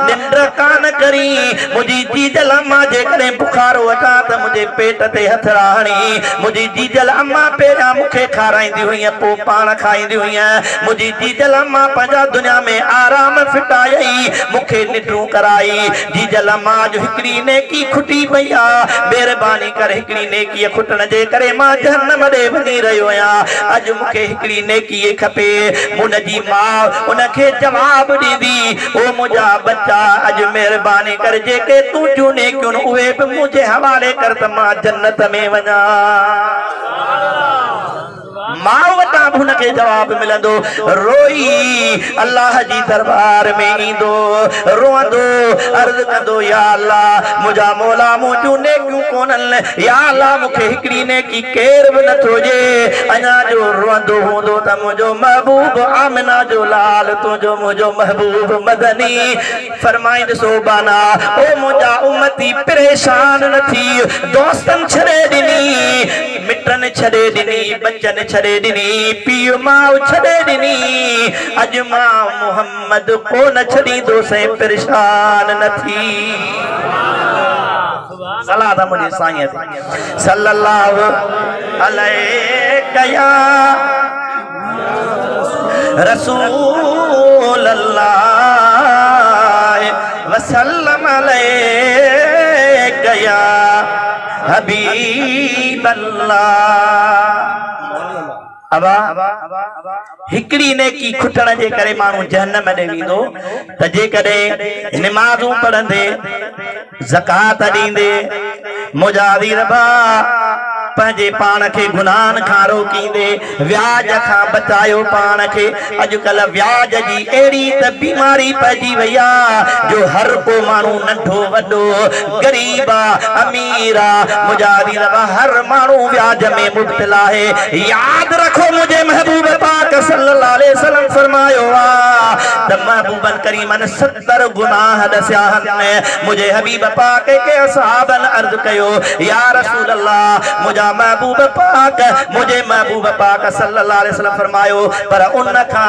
निंद्र कान करी मुजी जी जल मां जे करे बुखार वठा त मुझे पेट ते हथ राणी मुजी जी जल अम्मा पेरा मुखे खाराईंदी हुई है पो पान खाईंदी हुई है मुजी जी जल अम्मा पंजा दुनिया में आराम फिटाई मुखे निड्रू कराई जी जल मां जो हिकड़ी नेकी खुटी पया मेहरबानी कर हिकड़ी नेकी खुटण जे करे मां जहन्नम दे वनी रयो आया अज मुखे हिकड़ी नेकी खपे मुन जी मां उनके जवाब दीदी ओ मुजा बच्चा अज मेहरबानी कर जे के तू जो नेकियुन उहे भी मुझे हवाले कर त मां जन्नत में वना मां वटा हुन के जवाब मिलंदो रोई अल्लाह जी दरबार में ईंदो रोंदो अर्ज कंदो या अल्लाह मुझा मौला मुझू नेकियूं कोनन या अल्लाह मुखे हिकड़ी नेकी केर भी नथो जे अना जो रोंदो होंदो त मुझो महबूब आमिना जो लाल तुझो मुझो महबूब मदनी फरमाइंद सोबाना ओ मुझा उम्मती परेशान न थी दोस्तन छड़े दिनी मिटन छड़े दिनी बच्चन छड़े दिनी पीउ मां छड़े दिनी अज मां मोहम्मद को न छड़ी दो से परेशान न थी सलात मुझे साईं सल्लल्लाहु अलैहि या रसूल अल्लाह वसल्लम अलैहि या हबीब अल्लाह अबा हिकड़ी नेकी खुटण जे करे मानू जहन्नम दे वींदो त जे करे नमाज़ूं पढ़ंदे ज़कात दींदे मुजादी रबा पंजे पान के गुनाहन खां रोकींदे व्याज खां बचायो पान के अजकल व्याज जी एड़ी त बीमारी पजी वया जो हर को मानू नंढो वडो गरीबा अमीरा मुजादी रबा हर मानू व्याज में मुब्तला है याद रखो मुझे महबूब पाक सल्लल्लाहु अलैहि वसल्लम फरमायो त महबूबन करीमन 70 गुनाह दस्याहन मुझे हबीब पाक के असहाबन अर्ज कयो या रसूल अल्लाह मुझा महबूब पाक मुझे महबूब पाक सल्लल्लाहु अलैहि वसल्लम फरमायो पर उन का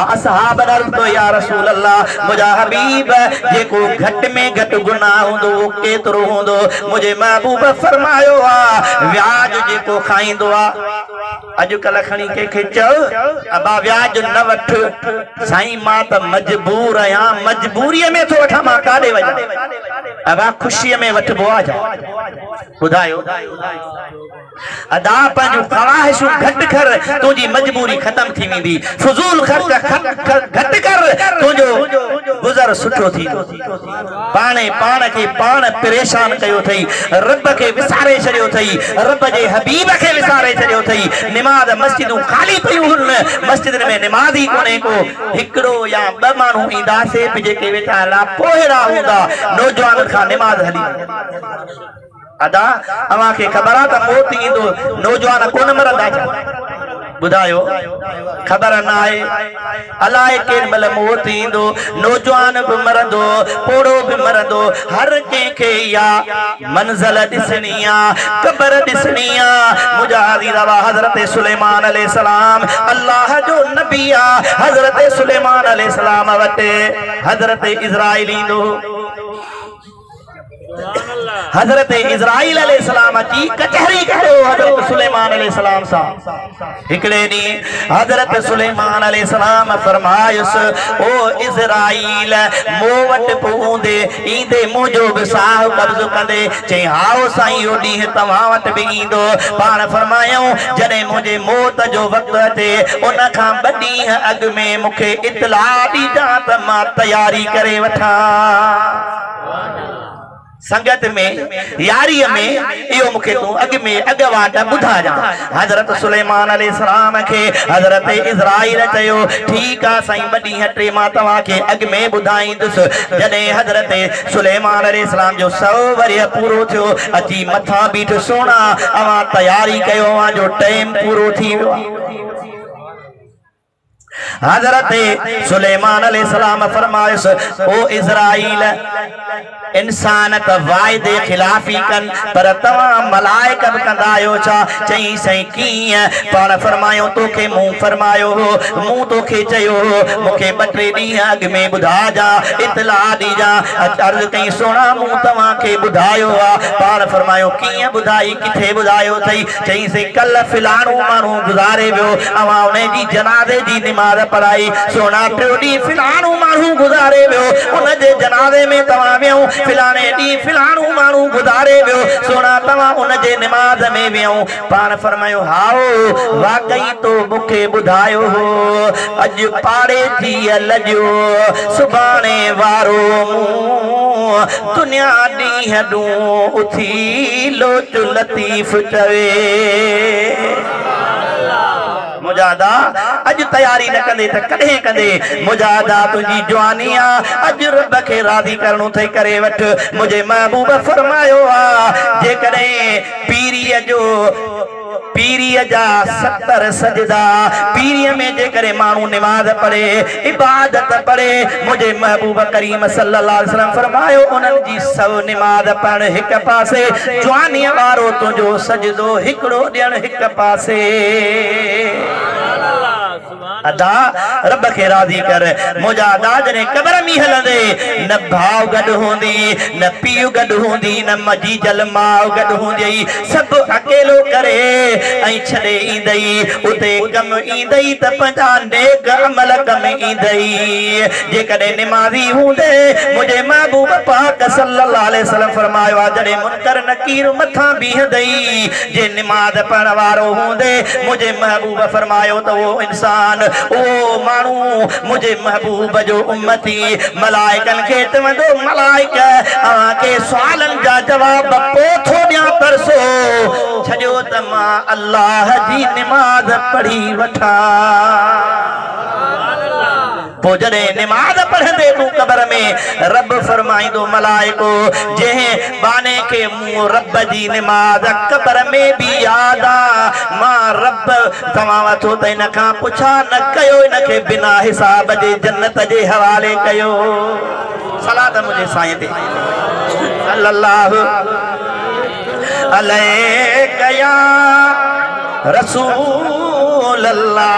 असहाबन अर्ज तो या रसूल अल्लाह मुझा हबीब जे को घट में घट गुनाह होंदो वो केतरो होंदो मुझे महबूब फरमायो व्याज जे को खाइंदो अजकल खणी के चल अबा व्याज न वठ साईं मां त मजबूर आया मजबूरी में तो वठा मां काडे वजा अबा खुशी में वठबो आ जा बुधायो अदा पंहिंजूं ख़वाहिशूं घटि कर, तुंहिंजी मजबूरी ख़त्म थी वेंदी। फुज़ूल ख़र्च घटि कर, तुंहिंजो गुज़र सुठो थींदो। पाण खे पाण परेशान कयो अथई, रब खे विसारे छॾियो अथई, रब जे हबीब खे विसारे छॾियो अथई। निमाज़ मस्जिदूं ख़ाली पियूं हुन, मस्जिद में निमाज़ ई कोन्हे को। हिकिड़ो या ॿ माण्हू ईंदासीं जेके वेठा पोहिड़ा हूंदा, नौजवान खां निमाज़ हली अदा अवां खे ख़बर आहे त मौत ईंदो, नौजवान कोन मरंदा छा? ॿुधायो, ख़बर न आहे? अलाए केॾी महिल मौत ईंदो, नौजवान बि मरंदो, पोड़ो बि मरंदो। हर कंहिंखे इहा मंज़िल ॾिसणी आहे, क़बर ॾिसणी आहे। मुंहिंजा अज़ीज़ हज़रत सुलेमान अलैहिस्सलाम अल्लाह जो नबी आहे। हज़रत सुलेमान अलैहिस्सलाम वटि हज़रत इज़राइल ईंदो। हज़रत इज़राइल अलैहिस्सलाम अची कचहरी कयो हज़रत सुलेमान अलैहिस्सलाम सां। हिकिड़े ॾींहुं हज़रत सुलेमान अलैहिस्सलाम फरमायुसि, ओ इज़राइल मूं वटि पहुंदे ईंदे मुंहिंजो बि साहु कब्ज़ कंदे। चई हाओ साईं, इहो ॾींहुं तव्हां वटि बि ईंदो। पाण फरमायूं जॾहिं मुंहिंजे मौत जो वक़्तु अचे, उन खां ॿ ॾींहं अॻु में मूंखे इतला ॾिजां त मां तयारी करे वठां। संगत में यारीअ में इहो मूंखे तूं अॻु में अॻवाट ॿुधाइजां। हज़रत सुलेमान अलैहिस्सलाम खे हज़रत इज़राइल चयो, ठीकु आहे साईं, ॿ ॾींहं टे मां तव्हांखे अॻु में ॿुधाईंदुसि। जॾहिं हज़रत सुलेमान अलैहिस्सलाम जो 100 वरिय पूरो थियो, अची मथां बीठ, सोना अवां तयारी कयो, अवां जो टाइम पूरो थी वियो आहे। हज़रत सुलेमान अलैहिस्सलाम फरमायुसि, ओ इज़राइल, इंसान त वाइदे खिलाफ़ी कन, पर तव्हां मलाइक बि कंदा आहियो छा? चई साईं कीअं? पाण फरमायो तोखे मूं फरमायो हो, मूं तोखे चयो हो मूंखे 2-3 ॾींहं अॻु में ॿुधाइजां, इतला ॾिजां। अर्ज़ु कई सोना मूं तव्हांखे ॿुधायो आहे। पाण फरमायो कीअं ॿुधाई, किथे ॿुधायो अथई? चई साईं कल्ह फिलाणो माण्हू गुज़ारे वियो, अवां उन जी जनाज़े जी निमाज़ पढ़ाई। सोना टियों ॾींहुं फिलाणो माण्हू गुज़ारे वियो, उन जे जनाज़े में तव्हां वियो। फिलाणे ॾींहुं फिलाणो माण्हू गुज़ारे वियो, सोना तव्हां उन जे निमाज़ में वियो। पाण फरमायो हाओ वाकई तो मूंखे ॿुधायो हो, अॼु पाड़े जी लॼो सुभाणे वारो मूं, दुनिया ॾींहं ॾूं उथी लोच लतीफ़ चवे। मुजादा अॼु तयारी न कंदे त कॾहिं कंदे? मुजादा तुंहिंजी जवानी आहे, अॼु रब खे राज़ी करणो अथई, करे वठ। मुंहिंजे महबूब फरमायो आहे, जेकॾहिं पीरीअ जा 70 सजदा, पीरीअ में जेकॾहिं माण्हू निमाज़ पढ़े, इबादत पढ़े, मुंहिंजे महबूब करीम सल्लल्लाहु अलैहि वसल्लम फरमायो उन्हनि जी 100 निमाज़ पढ़ हिक पासे, जवानीअ वारो तुंहिंजो सजदो हिकिड़ो ॾियणु हिक पासे। अदा रब खे राज़ी कर। मुंहिंजा अदा जॾहिं क़बर में हलंदे, न भाउ गॾु हूंदी, न पीउ गॾु हूंदी, न मजी जल माउ गॾु हूंदी, सभु अकेलो करे ऐं छॾे ईंदई। उते कम ईंदई त पंहिंजा नेक अमल कम ईंदई। जेकॾहिं निमाज़ी हूंदे, मुंहिंजे महबूब पाक सल्लल्लाहु अलैहि वसल्लम फरमायो आहे, जॾहिं मुनकर नकीर मथां बीहंदई, जे निमाज़ पढ़ण वारो हूंदे, मुंहिंजे महबूब फरमायो त उहो इंसान, ओ माण्हू मुंहिंजे महबूब जो उम्मती। मलाइकनि खे चवंदो, मलाइक अव्हांखे सुवालनि जा जवाब पोइ थो ॾियां, तरसो छॾियो त मां अल्लाह जी निमाज़ पढ़ी वठां। पोइ जॾहिं निमाज़ पढ़ंदे तूं क़बर में, रब फरमाईंदो मलाइको, जंहिं बाने खे मूं रब जी निमाज़ क़बर में बि यादि आहे, मां रब तव्हां वठो त हिन खां पुछा न कयो, हिनखे बिना हिसाब जे जन्नत जे हवाले कयो। सलात मुंहिंजे साईं ते सल्लल्लाहु अलैहि या रसूल अल्लाह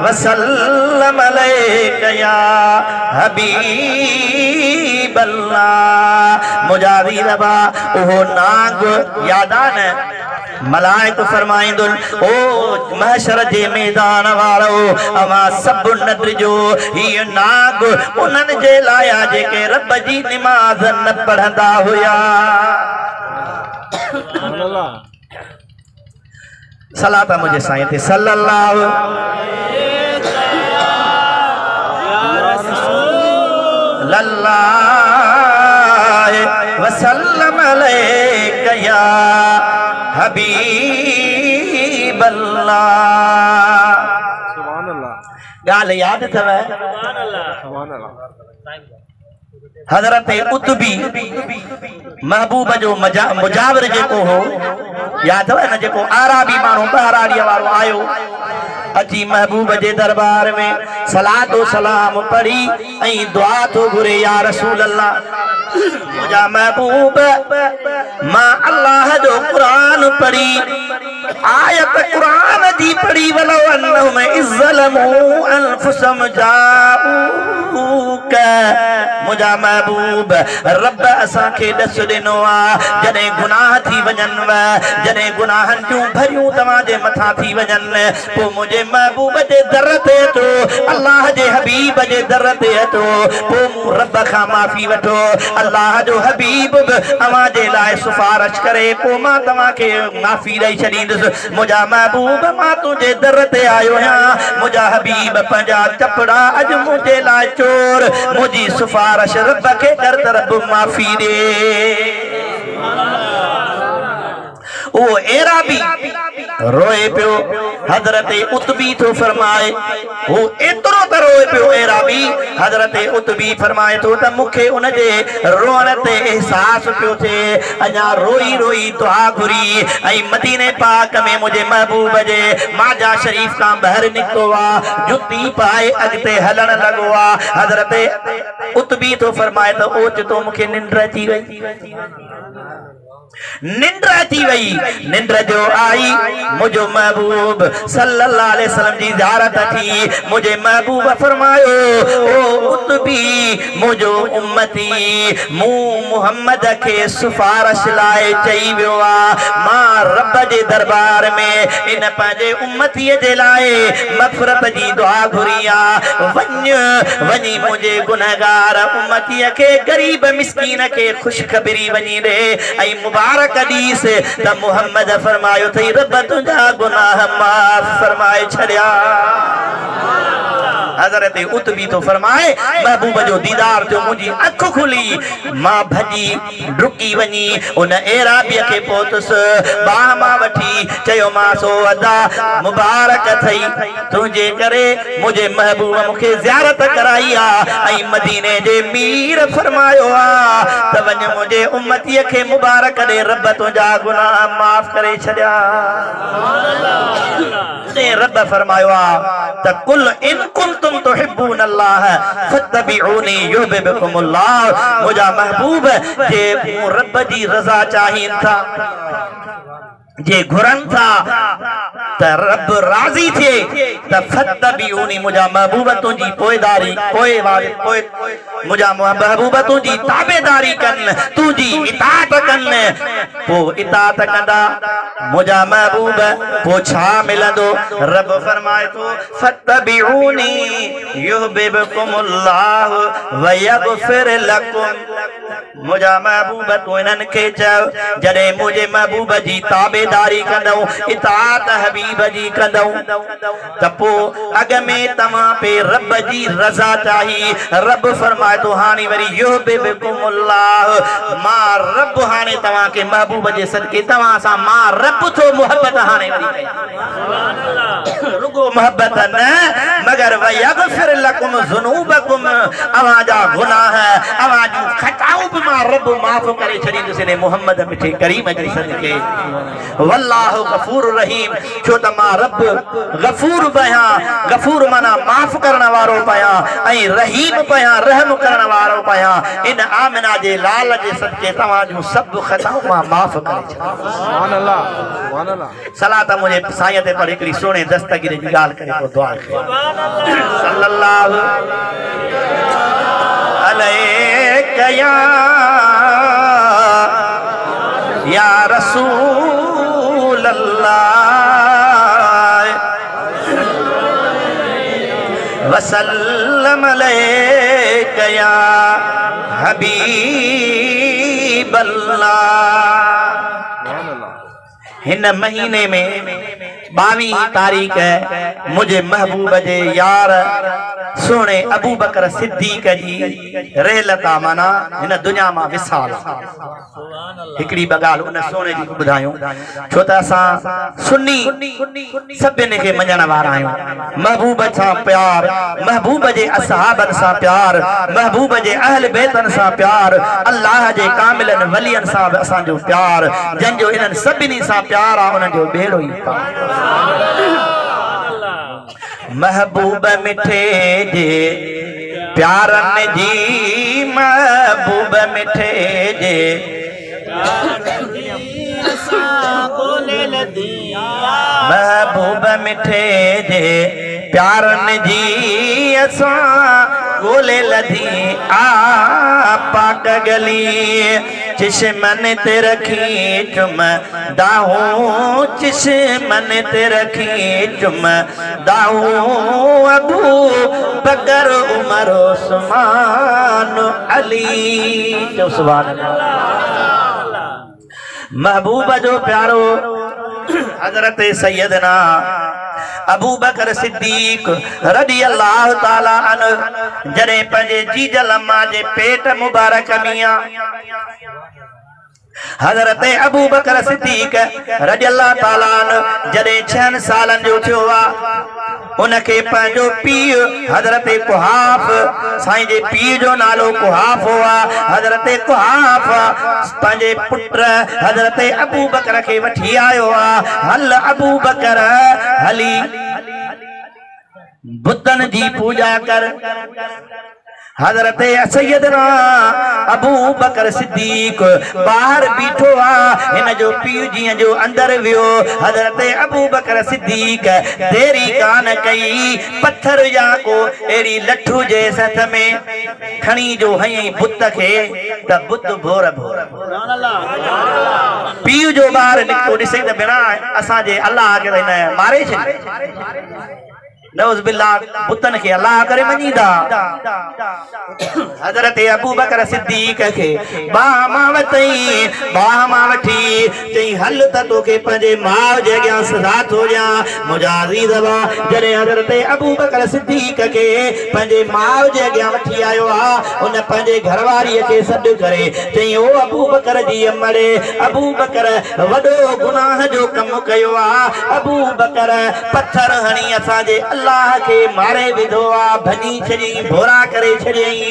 वसल्लम अलैका या हबीब अल्लाह। मुजादी रबा ओहो नाग यादा न मलाइक फरमाइंदुल ओ महशर जे मैदान वारो अवा सब नदरिजो ही नाग उन्हनि जे लाइ जेके रब जी निमाज़ न पढ़ंदा हुया। सलात मुझे साईं ते सल्लल्लाहु वसल्लम अलैका या हबीब अल्लाह। गाल याद अथव हज़रत उतबी महबूब जो मुजाविर जेको हो याद अथव न जेको आराबी माण्हू बहराड़ीअ वारो आयो अची महबूब जे दरबार में सलातो सलाम पढ़ी ऐं दुआ तो घुरे या रसूल अल्लाह मुझा महबूब मां अल्लाह जो कुरान पढ़ी आयत कुरान जी पढ़ी वलो अन्नहुम इज़्ज़लमू अनफुसहुम जाऊक मुझा महबूब रब असां खे दस दिनो आ जने गुनाह थी वजन जने गुनाहन जूं भरियूं तवा जे मथा थी वजन पो मुझे महबूब जे दर ते तो अल्लाह जे हबीब जे दर ते तो पो रब खां माफी वठो अल्लाह जो हबीब अवा जे लाइ सिफारिश करे पो मां तवा के माफी ॾेई छॾींदुसि। मुझा महबूब मां तुझे दर ते आयो आहियां मुझा हबीब पंहिंजा चपड़ा अॼु मुझे लाइ चोर मुझी सिफारिश रब खे कर त रब माफी ॾे। ओ एराबी रोए पियो हज़रत उतबी तो फरमाए वो एतरो त रोए पियो एराबी हज़रत उतबी फरमाए तो त मूंखे उन जे रोअण ते एहसास पियो थिए अञा रोई रोई दुआ घुरी ऐं मदीने पाक में मुझे महबूब जे माजा शरीफ खां ॿाहिरि निकितो आहे जुती पाए अॻिते हलण लॻो आहे। हज़रत उतबी तो फरमाए त ओचितो मूंखे निंड अची वई निंद्र अची वई निंद्र जो आई मुझो महबूब सल्लल्लाहु अलैहि वसल्लम जी ज़ियारत थी मुझे महबूब फरमायो ओ उतबी मुझो उम्मती मु मोहम्मद के सिफारिश लाए चई वियो आ मां रब जे दरबार में इन पंहिंजे उम्मतीअ जे लाइ मग़फ़िरत जी दुआ घुरी आ वञी मुझे गुनहगार उम्मतीअ के गरीब मिस्कीन के खुशखबरी वञी ॾे ऐं मुबारक हदीस त मोहम्मद फरमायो थई रब तुझा गुनाह माफ फरमाए छड़िया। हज़रत उतबी तो फरमाए महबूब जो दीदार जो मुझी अख खुली मां भजी डुकी वनी उन एराबी के पोतस बाह मां वठी चयो मां सो अदा मुबारक थई तुझे करे मुझे महबूब मुखे ज़ियारत कराई आ ऐं मदीने जे मीर फरमायो आ त वञ मुझे उम्मतीअ के मुबारक दे रब तुझा गुनाह माफ करे छड़िया। रब फरमायो आ त कुल इन कुंतुम तुहिब्बून अल्लाह फत्तबिऊनी युहिब्बुकुमुल्लाह मुझा महबूब जे रब जी रज़ा चाहिन था जे घुरन था त रब राजी थे त फत्तबिऊनी मुझा महबूब तुझी पोएदारी पोए मुझा महबूब तुझी ताबेदारी कन तुझी इताअत कन पो इताअत कंदा मुझा महबूब पो छा मिलंदो रब फरमाए तो फत्तबिऊनी युहिब्बुकुमुल्लाह व यगफिर लकुम मुझा महबूब तू इन्हनि खे चयो जॾहिं मुझे महबूब जी ताबेदारी कंदो इताअत हबीब जी कंदो त पो अॻ में तव्हां पे रब जी रज़ा चाही रब फरमाए तो हाणे वरी युहिब्बुकुमुल्लाह मां रब हाणे तव्हां के महबूब जे सदके तव्हां सां मां रब थो मोहब्बत हाणे वरी रुगो मोहब्बत न मगर वयगफिर लकुम ज़ुनूबकुम अवां जा गुनाह अवां जूं खताऊं भी मां रब माफ करे छड़ींदुसि ने मोहम्मद मिठे करीम जे सदके वल्लाहु गफूर रहीम छो त मां रब गफूर पया गफूर माना माफ करण वारो पया ऐं रहीम पया रहम करण वारो पया इन आमिना जे लाल जे सदके तव्हां जूं सब खताऊं मां माफ करे सुभान अल्लाह सलात मुझे साईं ते पढ़ हिकड़ी सोने दस्तगीर जी गाल करे तो दुआ सुभान अल्लाह सल्लल्लाहु अलैका या रसूल अल्लाह वसल्लम अलैका या हबीब अल्लाह। इन महीने में 22 तारीख मुझे महबूब जे यार सोने अबू बकर सिद्दीक जी रहलता माना इन दुनिया में विसाल हिकड़ी बगाल उन सोने जी बुधायूं छो त असां सुन्नी सभिनी खे मञण वारा आहियूं। महबूब सां प्यार, महबूब जे असहाबन सां प्यार, महबूब जे अहल बैतन सां प्यार, अल्लाह जे कामिलन वलियन सां असांजो प्यार, जंहिंजो इन्हनि सभिनी सां प्यार आहे उन्हनि जो बेड़ो ई पार। महबूब मिठे जे प्यारन जी, महबूब मिठे जे महबूब मिठे जे प्यारन जी असां गोले लधी आ पाक गली चिश्मन ते रखी चुम दाहूं, चिश्मन ते रखी चुम दाहूं अबू बकर उमर उस्मान अली जो सुभान अल्लाह। महबूब जो प्यारो हजरत सैयदना अबू बकर सिद्दीक रज़ी अल्लाह ताला अन्हु जॾहिं पंहिंजे जीजल अम्मा जे पेट मुबारक मियां हजरत अबू बकर सिद्दीक रज़ी अल्लाह ताला अन्हु जॾहिं 6 सालन जो थियो उनके पंहिंजो पीउ हजरत कुहाफ साईं जे पीउ जो नालो कुहाफ हुआ। हजरत कुहाफ पंहिंजे पुट हजरत अबू बकर खे वठी आयो हल अबू बकर हली बुतन जी पूजा कर। हजरत सैयदना अबू बकर सिद्दीक बाहर बीठो इन जो पीउ जीअं जो अंदर वियो हजरत अबू बकर सिद्दीक देरी कान कई पत्थर या को एड़ी लठू जे सथ में खणी जो हई बुत खे त बुत भोर भोर पीउ जो बाहर निकतो ॾिसे त बिना असांजे अल्लाह खे मारे छॾे नौज़ बिल्लाह बुतन के अल्लाह करे मनीदा। हजरत अबू बकर सिद्दीक के बामा वठी चई हल त तोखे पंहिंजे माउ जे अॻियां सदा थो ॾियां मुजाज़ी दवा। जॾहिं हजरत अबू बकर सिद्दीक के पंहिंजे माउ जे अॻियां वठी आयो उन पंहिंजे घरवारीअ खे सॾु करे चई ओ अबू बकर जी अमड़े अबू बकर वॾो गुनाह जो कमु कयो अबू बकर पत्थर हणी असांजे अल्लाह के मारे विधो भनी छड़ी भोरा करे छड़ियई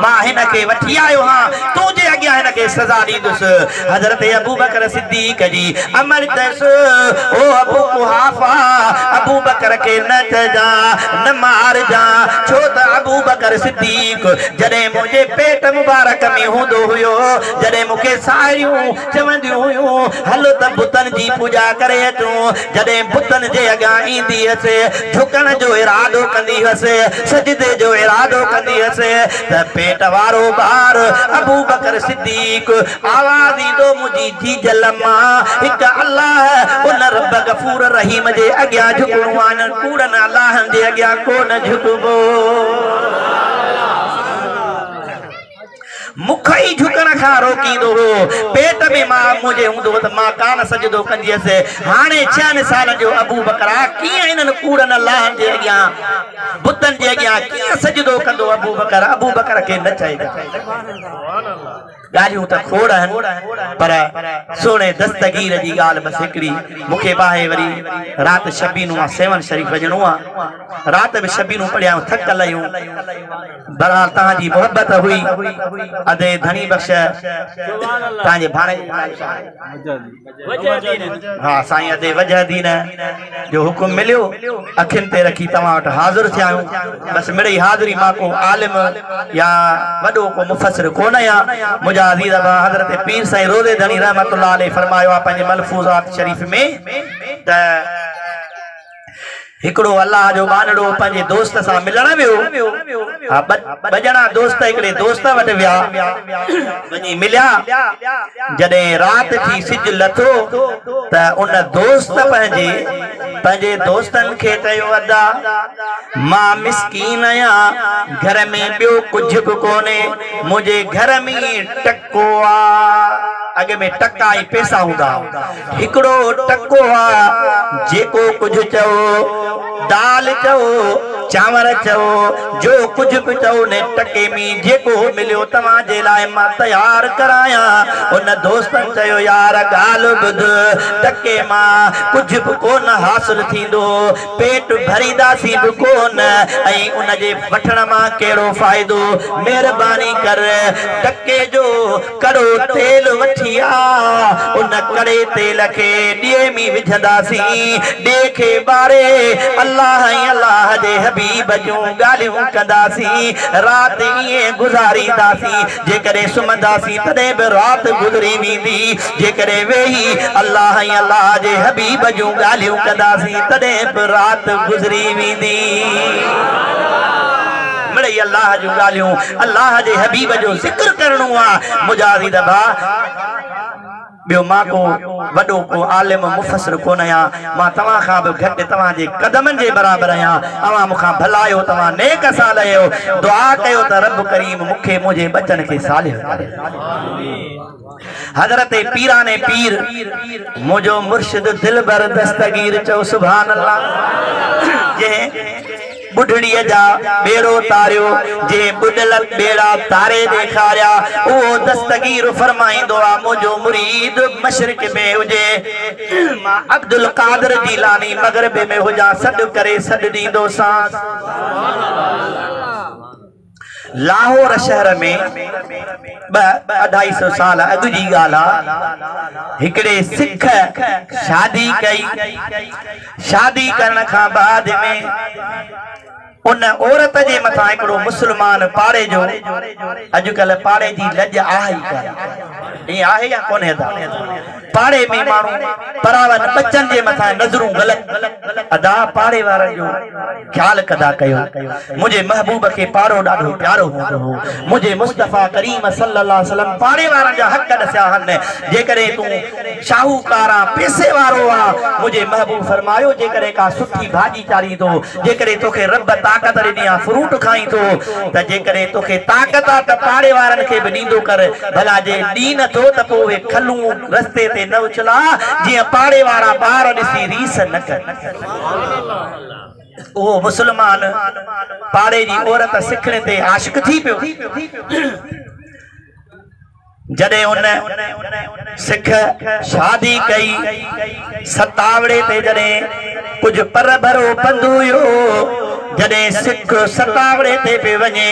मां हिन के वठी आयो तुझे अॻियां हिन के सज़ा ॾींदुसि। हजरत अबू बकर सिद्दीक जी अमर तस ओ अबू कुहाफा अबू बकर के न तजा न मार जा छो त अबू बकर सिद्दीक जॾहिं मुंहिंजे पेट मुबारक में हूंदो हुयो जॾहिं मूंखे साहियूं चवंदियूं हुयूं हल त बुतन जी पूजा करे अचूं जॾहिं बुतन जे अॻियां ईंदी हुअसि झुकण जो इरादो कंदी हुअसि सजदे जो इरादो कंदी हुअसि त पेट वारो ॿार अबू बकर सिद्दीक आवाज़ ईंदो मुंहिंजी जीजल मां हिकु अल्लाह उन रब गफूर रहीम जे अॻियां झुकणो आहे कूड़नि अल्लाहनि जे अॻियां कोन झुकबो मुखई झुकण खां रोकींदो हो पेट में मां मुंहिंजे हूंदो त मां कान सजदो कंदी हुअसि। हाणे 6 साल जो अबू बकर कीअं इन्हनि कूड़नि अल्लाहनि जे अॻियां बुतनि जे अॻियां कीअं सजदो कंदो अबू बकर खे न चएगा ॻाल्हियूं त खोड़ आहिनि पर सोने दस्तगीर जी ॻाल्हि बसि हिकिड़ी मूंखे बाहे वरी राति शबीनूं 7 शरीफ़ वञणो आहे राति बि शबीनूं पढ़ियां थकल आहियूं बहरहाल तव्हांजी मोहबत हुई अदे धनी बख्श तव्हांजे भाणे हाँ साईं अदे वजहदीन जो हुकुम मिलियो अखियुनि ते रखी तव्हां वटि हाज़िर थिया आहियूं बसि मिड़ई हाज़िरी मां को आलिम या वॾो को मुफ़सिर कोन आहियां। मुंहिंजा अज़ीज़ हज़रत पीर साईं रोज़े धनी रहमतुल्लाह अलैहि फरमायो आहे पंहिंजे मलफूज़ात शरीफ़ में त हिकड़ो अल्लाह जो बानड़ो पंहिंजे दोस्त सां मिलण वियो। हा बजणा दोस्त हिकड़े दोस्त वटि विया, वञी मिलिया। जॾहिं रात थी सिज लथो त उन दोस्त पंहिंजे दोस्तन खे चयो, अदा मां मिस्कीन आहियां, घर में ॿियो कुझु बि कोन्हे, मुंहिंजे घर में टको आ। अॻे में टका ई पैसा हूंदा, हिकड़ो टको आ, जेको कुझु चओ, दाल चओ, चांवर चओ, जो कुछ भी चओ ने टके में जेको मिलियो तव्हांजे लाइ मां तैयार कराया। उन दोस्तन चयो, यार गाल बुध, टके मां कुछ भी कोन हासिल थींदो, पेट भरीदासी भी कोन, ऐं उन जे वठण मां केड़ो फायदो। मेहरबानी कर टके जो कड़ो तेल वठी आ, उन कड़े तेल के ॾीए में विझंदासी, ॾे के बारे अल्लाह ऐं अल्लाह जे हबीब जूं ॻाल्हियूं कंदासी, रात ईअं गुज़ारींदासी। जेकॾहिं सुम्हंदासी तॾहिं बि रात गुज़री वेंदी, जेकॾहिं वेही अल्लाह ऐं अल्लाह जे हबीब जूं ॻाल्हियूं कंदासी तॾहिं बि रात गुज़री वेंदी। मिड़ई अल्लाह जूं ॻाल्हियूं, अल्लाह जे हबीब जो ज़िक्र करणो आहे। मुजाहिद भाउ, ॿियो मां को वॾो को आलिम मुफ़सिर कोन आहियां, मां तव्हां खां बि घटि तव्हांजे कदमनि जे बराबरि आहियां। अवां मूंखां भलायो, तव्हां नेक सालियो, दुआ कयो त रब करीम मूंखे मुंहिंजे बचन खे सालिह करे। हज़रत पीराने पीर मुंहिंजो मुर्शिद दिलबर दस्तगीर चओ सुभान अल्लाह। जे बुढ़ड़ीअ जा बेड़ो तारियो, जे बुढ़ल बेड़ा तारे ॾेखारिया, उहो दस्तगीर फरमाईंदो आ, मुंहिंजो मुरीद मशरिक़ में हुजे, मां अब्दुल कादिर जीलानी मगरिब में हुजां, सॾु करे सॾु ॾींदो सांस। लाहौर शहर में 200-250 साल अॻु जी ॻाल्हि आहे, हिकिड़े सिख शादी कई। शादी करण खां बाद में उन औरत जे मथां हिकिड़ो मुस्लमान पाड़े जो, अॼुकल्ह पाड़े जी लज आहे ई कान, ईअं आहे या कोन्हे? पाड़े में माण्हू परावन बच्चन जे मथां नज़रूं ग़लति अदा, पाड़े वारनि जो ख्याल कदा कयो। मुंहिंजे महबूब खे पाड़ो ॾाढो प्यारो हूंदो हो, मुंहिंजे मुस्तफ़ा करीम सल्लल्लाहु अलैहि वसल्लम पाड़े वारनि जा हक़ ॾसिया आहिनि। जेकॾहिं तूं शाहूकार आं, पैसे वारो आहे, मुंहिंजे महबूब फरमायो, जेकॾहिं का सुठी भाॼी चाढ़ींदो, जेकॾहिं तोखे रब ताक़त ॾिनी आहे, फ्रूट खाई थो, त जेकॾहिं तोखे ताक़त आहे त पाड़े वारनि खे बि ॾींदो कर। भला जे ॾी नथो त पोइ उहे खलूं रस्ते ते न उछला, जीअं पाड़े वारा ॿार ॾिसी रीस न कर। उहो मुस्लमान पाड़े जी औरत सिखणे ते आशिक थी पियो। जॾहिं उन सिख शादी कई, सतावड़े ते जॾहिं कुछ पर भरो पंधु हुयो, जॾहिं सिख सतावड़े ते पे वञे,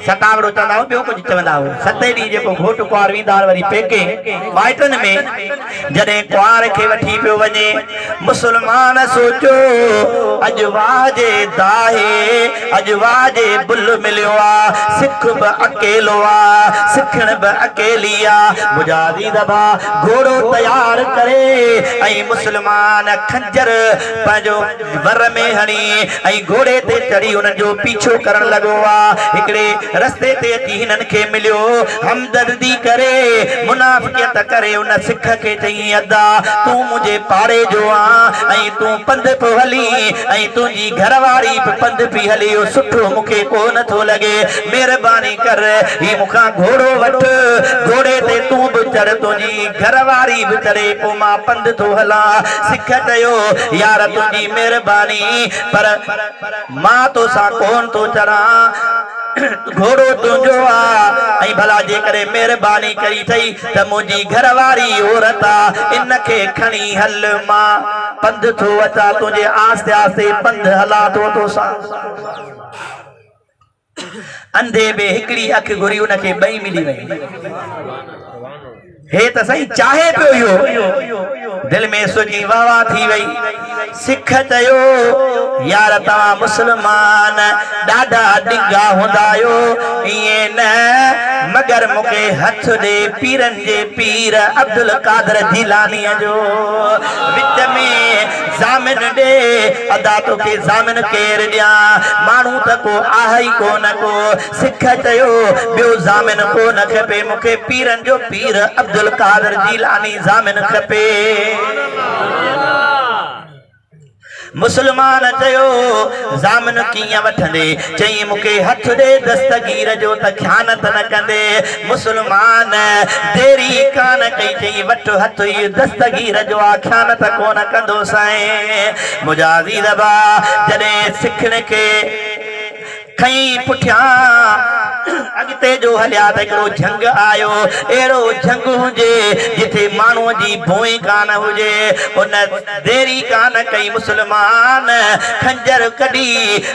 सतावड़ो चवंदा हो, ॿियो कुझु चवंदा हो, 7 ॾींहं जेको घोट कुंवार वेंदा वरी पेके माइटनि में, जॾहिं कुंवार खे वठी पियो वञे, मुस्लमान सोचो अॼु वाह जे दाहे, अॼु वाह जे बुल मिलियो आहे, सिख बि अकेलो आहे, सिखण बि अकेली आहे। मुजाहिद दबा घोड़ो तयार करे ऐं मुस्लमान खंजर पंहिंजो वर में हणी ऐं घोड़े ते चढ़ी उन जो पीछो करण लॻो आहे। हिकिड़े रस्ते ते अची हिननि खे मिलियो, हमदर्दी करे मुनाफ़िक़त करे उन सिख खे चई, अदा तूं मुंहिंजे पाड़े जो आं ऐं तूं पंधु पियो हली ऐं तुंहिंजी घरवारी बि पंधु पई हली, सुठो मूंखे कोन थो लॻे, महिरबानी कर ही मूंखां घोड़ो वठ, घोड़े ते तूं बि चढ़, तुंहिंजी घरवारी बि चढ़े, पोइ मां पंधु थो हलां। सिख चयो, यार तुंहिंजी महिरबानी, पर मां तोसां कोन थो चढ़ां, घोड़ो तुंहिंजो आहे, ऐं भला जेकॾहिं महिरबानी करी अथई त मुंहिंजी घरवारी औरत आहे, इनखे खणी हल, मां पंधु थो अचां, तुंहिंजे आस्ते आस्ते पंधु हलां थो तोसां। अंधे बि हिकिड़ी अखि घुरी, उनखे ॿई मिली वई। हे त सही चाहे पियो, दिल में सोची वाह वाह थी वई। सिख चयो, यार तव्हां मुस्लमान ॾाढा डिंगा हूंदा आहियो, ईअं न, मगर मुके हथ दे पीरन जे पीर अब्दुल कादर जिलानी जो विच में जामिन दे अदा तो के जामिन केर दिया मानू त को आहई को न को सिख चयो बियो जामिन को न खपे मुके पीरन जो पीर अब्दुल कादर जिलानी जामिन खपे। मुसलमान चयो जामिन किया वठंदे चई मुके हथ दे दस्तगीर जो त ख़यानत न कंदे मुसलमान देरी कान कई चई वठ हथ ई दस्तगीर जो ख़यानत कोन कंदो साईं मुजादी दबा जडे सिखण के खई पुठिया अगते जो हलिया त एकड़ो जंग आयो एरो जंग हुजे जिथे मानू जी भोई कान हुजे उन देरी कान कई मुसलमान खंजर कडी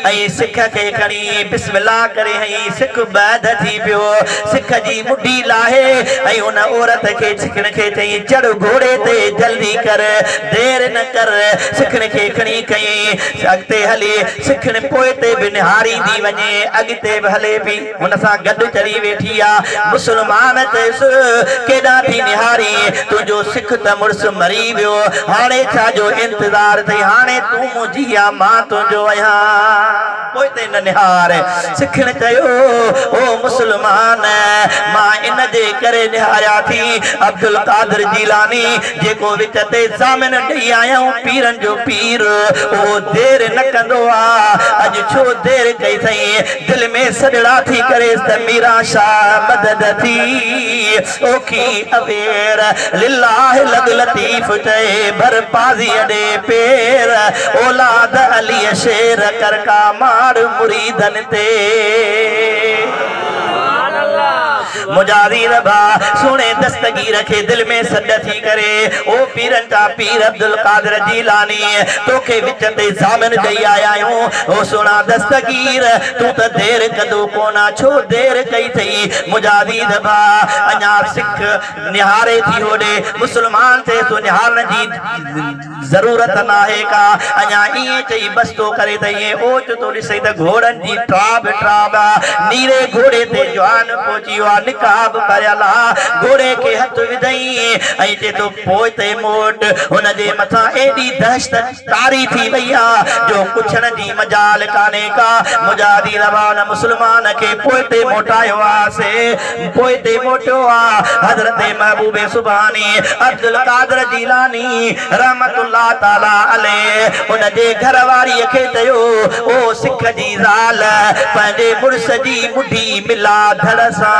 ऐ सिख के खणी बिस्मिल्लाह करे हई सिख बैद थी पियो सिख जी मुडी लाहे ऐ उन औरत के सिखण के चई चढ़ घोड़े ते जल्दी कर देर न कर सिखण के खणी कई अगते हली सिखण पोए ते बिनहारी दी वने अगते हले भी उन सा गड चढ़ी वेठी आ मुसलमान चेस केडा थी निहारी तुझो सिख त मुर्स मरी वियो हाणे छा जो इंतजार थई हाणे तू मुंहिंजी आ मां तुझो आहियां कोई ते न निहार सिखण चयो ओ मुसलमान मां इन जे करे निहारिया थी अब्दुल कादर जिलानी जेको विच ते जामिन ॾेई आया पीरन जो पीर ओ देर न कंदो आ अज छो देर कई थई दिल में सड़ड़ा थी करे मीरा शाह मदद थी ओखी अवेर लिल्लाह लग लतीफ चए भर पाजी अडे पेर औलाद अली शेर कर का मार मुरीदन ते मुजादी रबा सुने दस्तगीर के दिल में सद थी करे ओ पीरन ता पीर अब्दुल कादर जिलानी तोखे विच ते जामिन दई आया हूं ओ सुना दस्तगीर तू त देर कदो कोना छो देर कई थई मुजादी रबा अन्या सिख निहारे थी होडे मुसलमान थे तो निहारन जी जरूरत ना है का अन्या ई चई बस तो करे तई ओ तो दिसई त घोड़न जी ट्राब ट्राब नीरे घोड़े ते जवान पहुंची निकाब करला घोड़े के हथ विधई ऐ ते तो पोते मोट उन जे मथा एडी दहशत तारी थी भैया जो कुछन जी मजाल काने का मुजादी रवान मुसलमान के पोते मोटायो आसे पोते मोटो आ हजरत महबूबे सुभानी अब्दुल कादर जिलानी रहमतुल्लाह ताला अलैह उन जे घरवारी के चयो ओ सिख जी ज़ाल पंहिंजे मुर्स जी मुठी मिला धड़ सा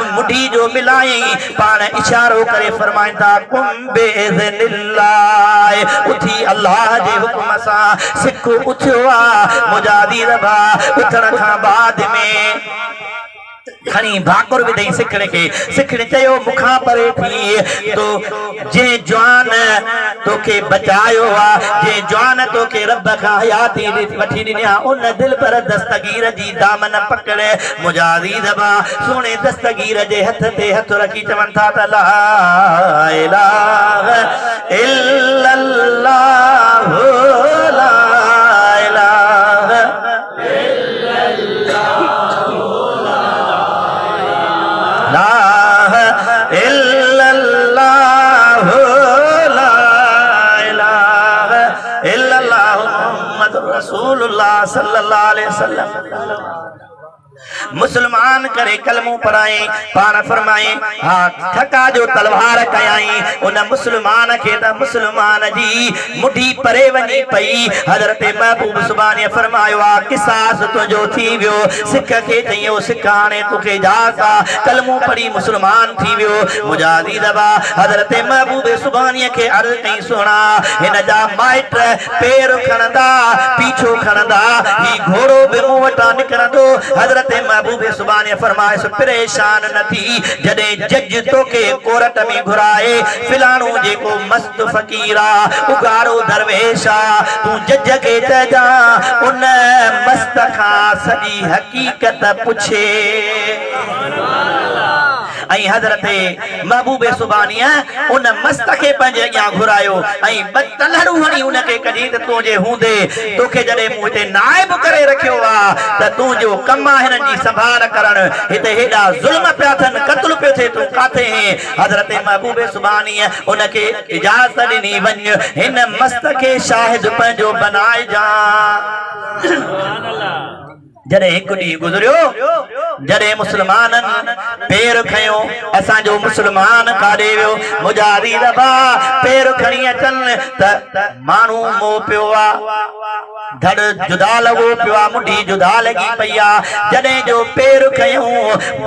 मुठी जो मिलाई पान इशारो करे फरमाइंदा कुम बेइज़्निल्लाह उठी अल्लाह जे हुक्म सा सिख उठियो आ मुजादी रबा उठण खां बाद में खणी भाकुर विधई सिखण के सिखण चयो मुखा परे थी तो जे जवान तोखे बचायो आ जे जवान तोखे रब का हयाती वठी ॾिना उन दिल पर दस्तगीर जी दामन पकड़े मुजादी दबा सोने दस्तगीर जे हथ ते हथ रखी चवन था त ला इलाहा इल्लल्लाह ला इलाहा रसूलुल्लाह सल्लल्लाहु अलैहि वसल्लम मुसलमान करे कलमो पढ़ाए पान फरमाए हाँ थका जो तलवार कयाई उन मुसलमान के त मुसलमान जी मुठी परे वनी पई हजरत महबूब सुभाने फरमायो आ किसास तुझो थी वियो सिख के चयो सिखाने तुखे जासा कलमो पढ़ी मुसलमान थी वियो मुजादी दबा हजरत महबूब सुभाने के अर्ज कई सुना हिन जा माइट पैर खणदा पीछो खणदा ही घोड़ो बि मूं वटां निकरंदो हजरत महबूब सुभाने फरमाए परेशान न थी जडे जज तो के कोर्ट में घुराए फिलाणो जेको मस्त फकीरा उगारो दरवेशा तू जज के जा उन मस्त खां सजी हकीकत पुछे ऐं हज़रत महबूब सुबानी उन मस्त खे पंहिंजे अॻियां घुरायो ऐं ॿ तलहड़ू हणी उनखे कढी त तुंहिंजे हूंदे तोखे जॾहिं मूं हिते नाइब करे रखियो आहे त तुंहिंजो कमु आहे हिननि जी संभाल करणु हिते हेॾा ज़ुल्म पिया थियनि क़त्ल पियो थिए तूं काथे हैं हज़रत महबूब सुबानी उनखे इजाज़त ॾिनी वञ हिन मस्त खे शाहिद पंहिंजो बनाइजां जॾहिं हिकु ॾींहुं गुज़रियो जॾहिं मुस्लमाननि पेर खयो असांजो मुस्लमान काॾे वियो मुजाहिदी दफ़ा पेर खणी अचनि त माण्हू मोह पियो आहे धड़ जुदा लॻो पियो आहे मुंडी जुदा लॻी पई आहे जॾहिं जो पेर खयूं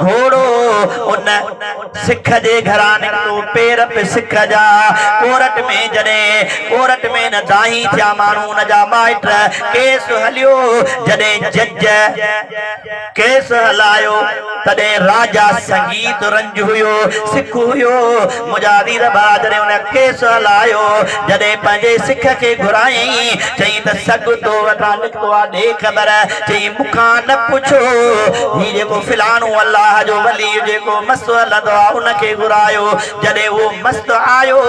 घोड़ो उन सिख जे घरां निकितो पेर पे सिख जा कोरट में जॾहिं कोरट में न दाही थिया माण्हू उन जा माइट केस हलियो जॾहिं जज केस हलायो तॾहिं राजा संगीत रंज हुयो सिख हुयो मुजाहिदी दफ़ा जॾहिं उन केस हलायो जॾहिं पंहिंजे सिख खे घुरायईं चई त सॻु तो वठां निकितो आहे ॾे ख़बर चई मूंखां न पुछो ही जेको फिलाणो अल्लाह जो वली जेको मस्त हलंदो आहे उनखे घुरायो जॾहिं उहो मस्त आयो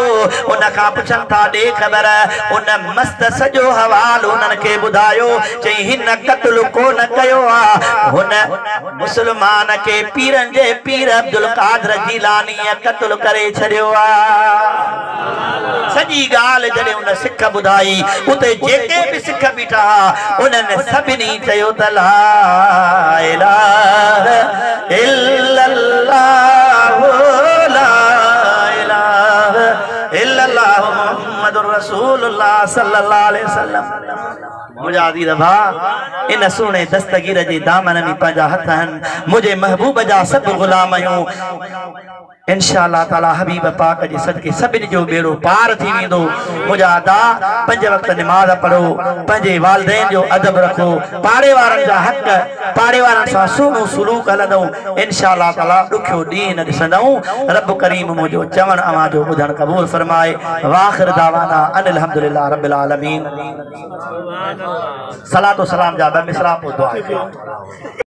उनखां पुछनि था ॾे ख़बर उन मस्त सॼो हवाल उन्हनि खे ॿुधायो चई हिन क़त्ल कोन कयो आहे हुन मुस्लमान के पीरन जे पीर अब्दुल कादर जीलानी क़त्ल करे छड़ियो सजी गाल जड़े उन सिख बुधाई उते जेके भी सिख बीठा उन्हनि सभिनी चयो त ला इलाहा इल्लल्लाह ला इलाहा इल्लल्लाह मुहम्मदुर रसूलुल्लाह सल्लल्लाहु अलैहि वसल्लम मुजाहिदी दफ़ा इन सोने दस्तगीर जे दामन में पंहिंजा हथ आहिनि मुंहिंजे महबूब जा सभु ग़ुलाम आहियूं इंशाअल्लाह ताला हबीब पाक जे सदके सभिनी जो बेड़ो पार थी वेंदो मुंहिंजा अदा 5 वक्त नमाज़ पढ़ो पंहिंजे वालिदैन जो अदब रखो पाड़े वारनि जा हक़ पाड़े वारनि सां सुहिणो सलूक हलंदो इंशाअल्लाह ताला ॾुखियो ॾींहुं न ॾिसंदऊं रब करीम मुंहिंजो चवण अवां जो ॿुधण क़बूल फरमाए वाखिर दावाना अनिल हम्दुलिल्लाह रब्बिल आलमीन सलातो सलाम जा मिसरा पोइ दुआ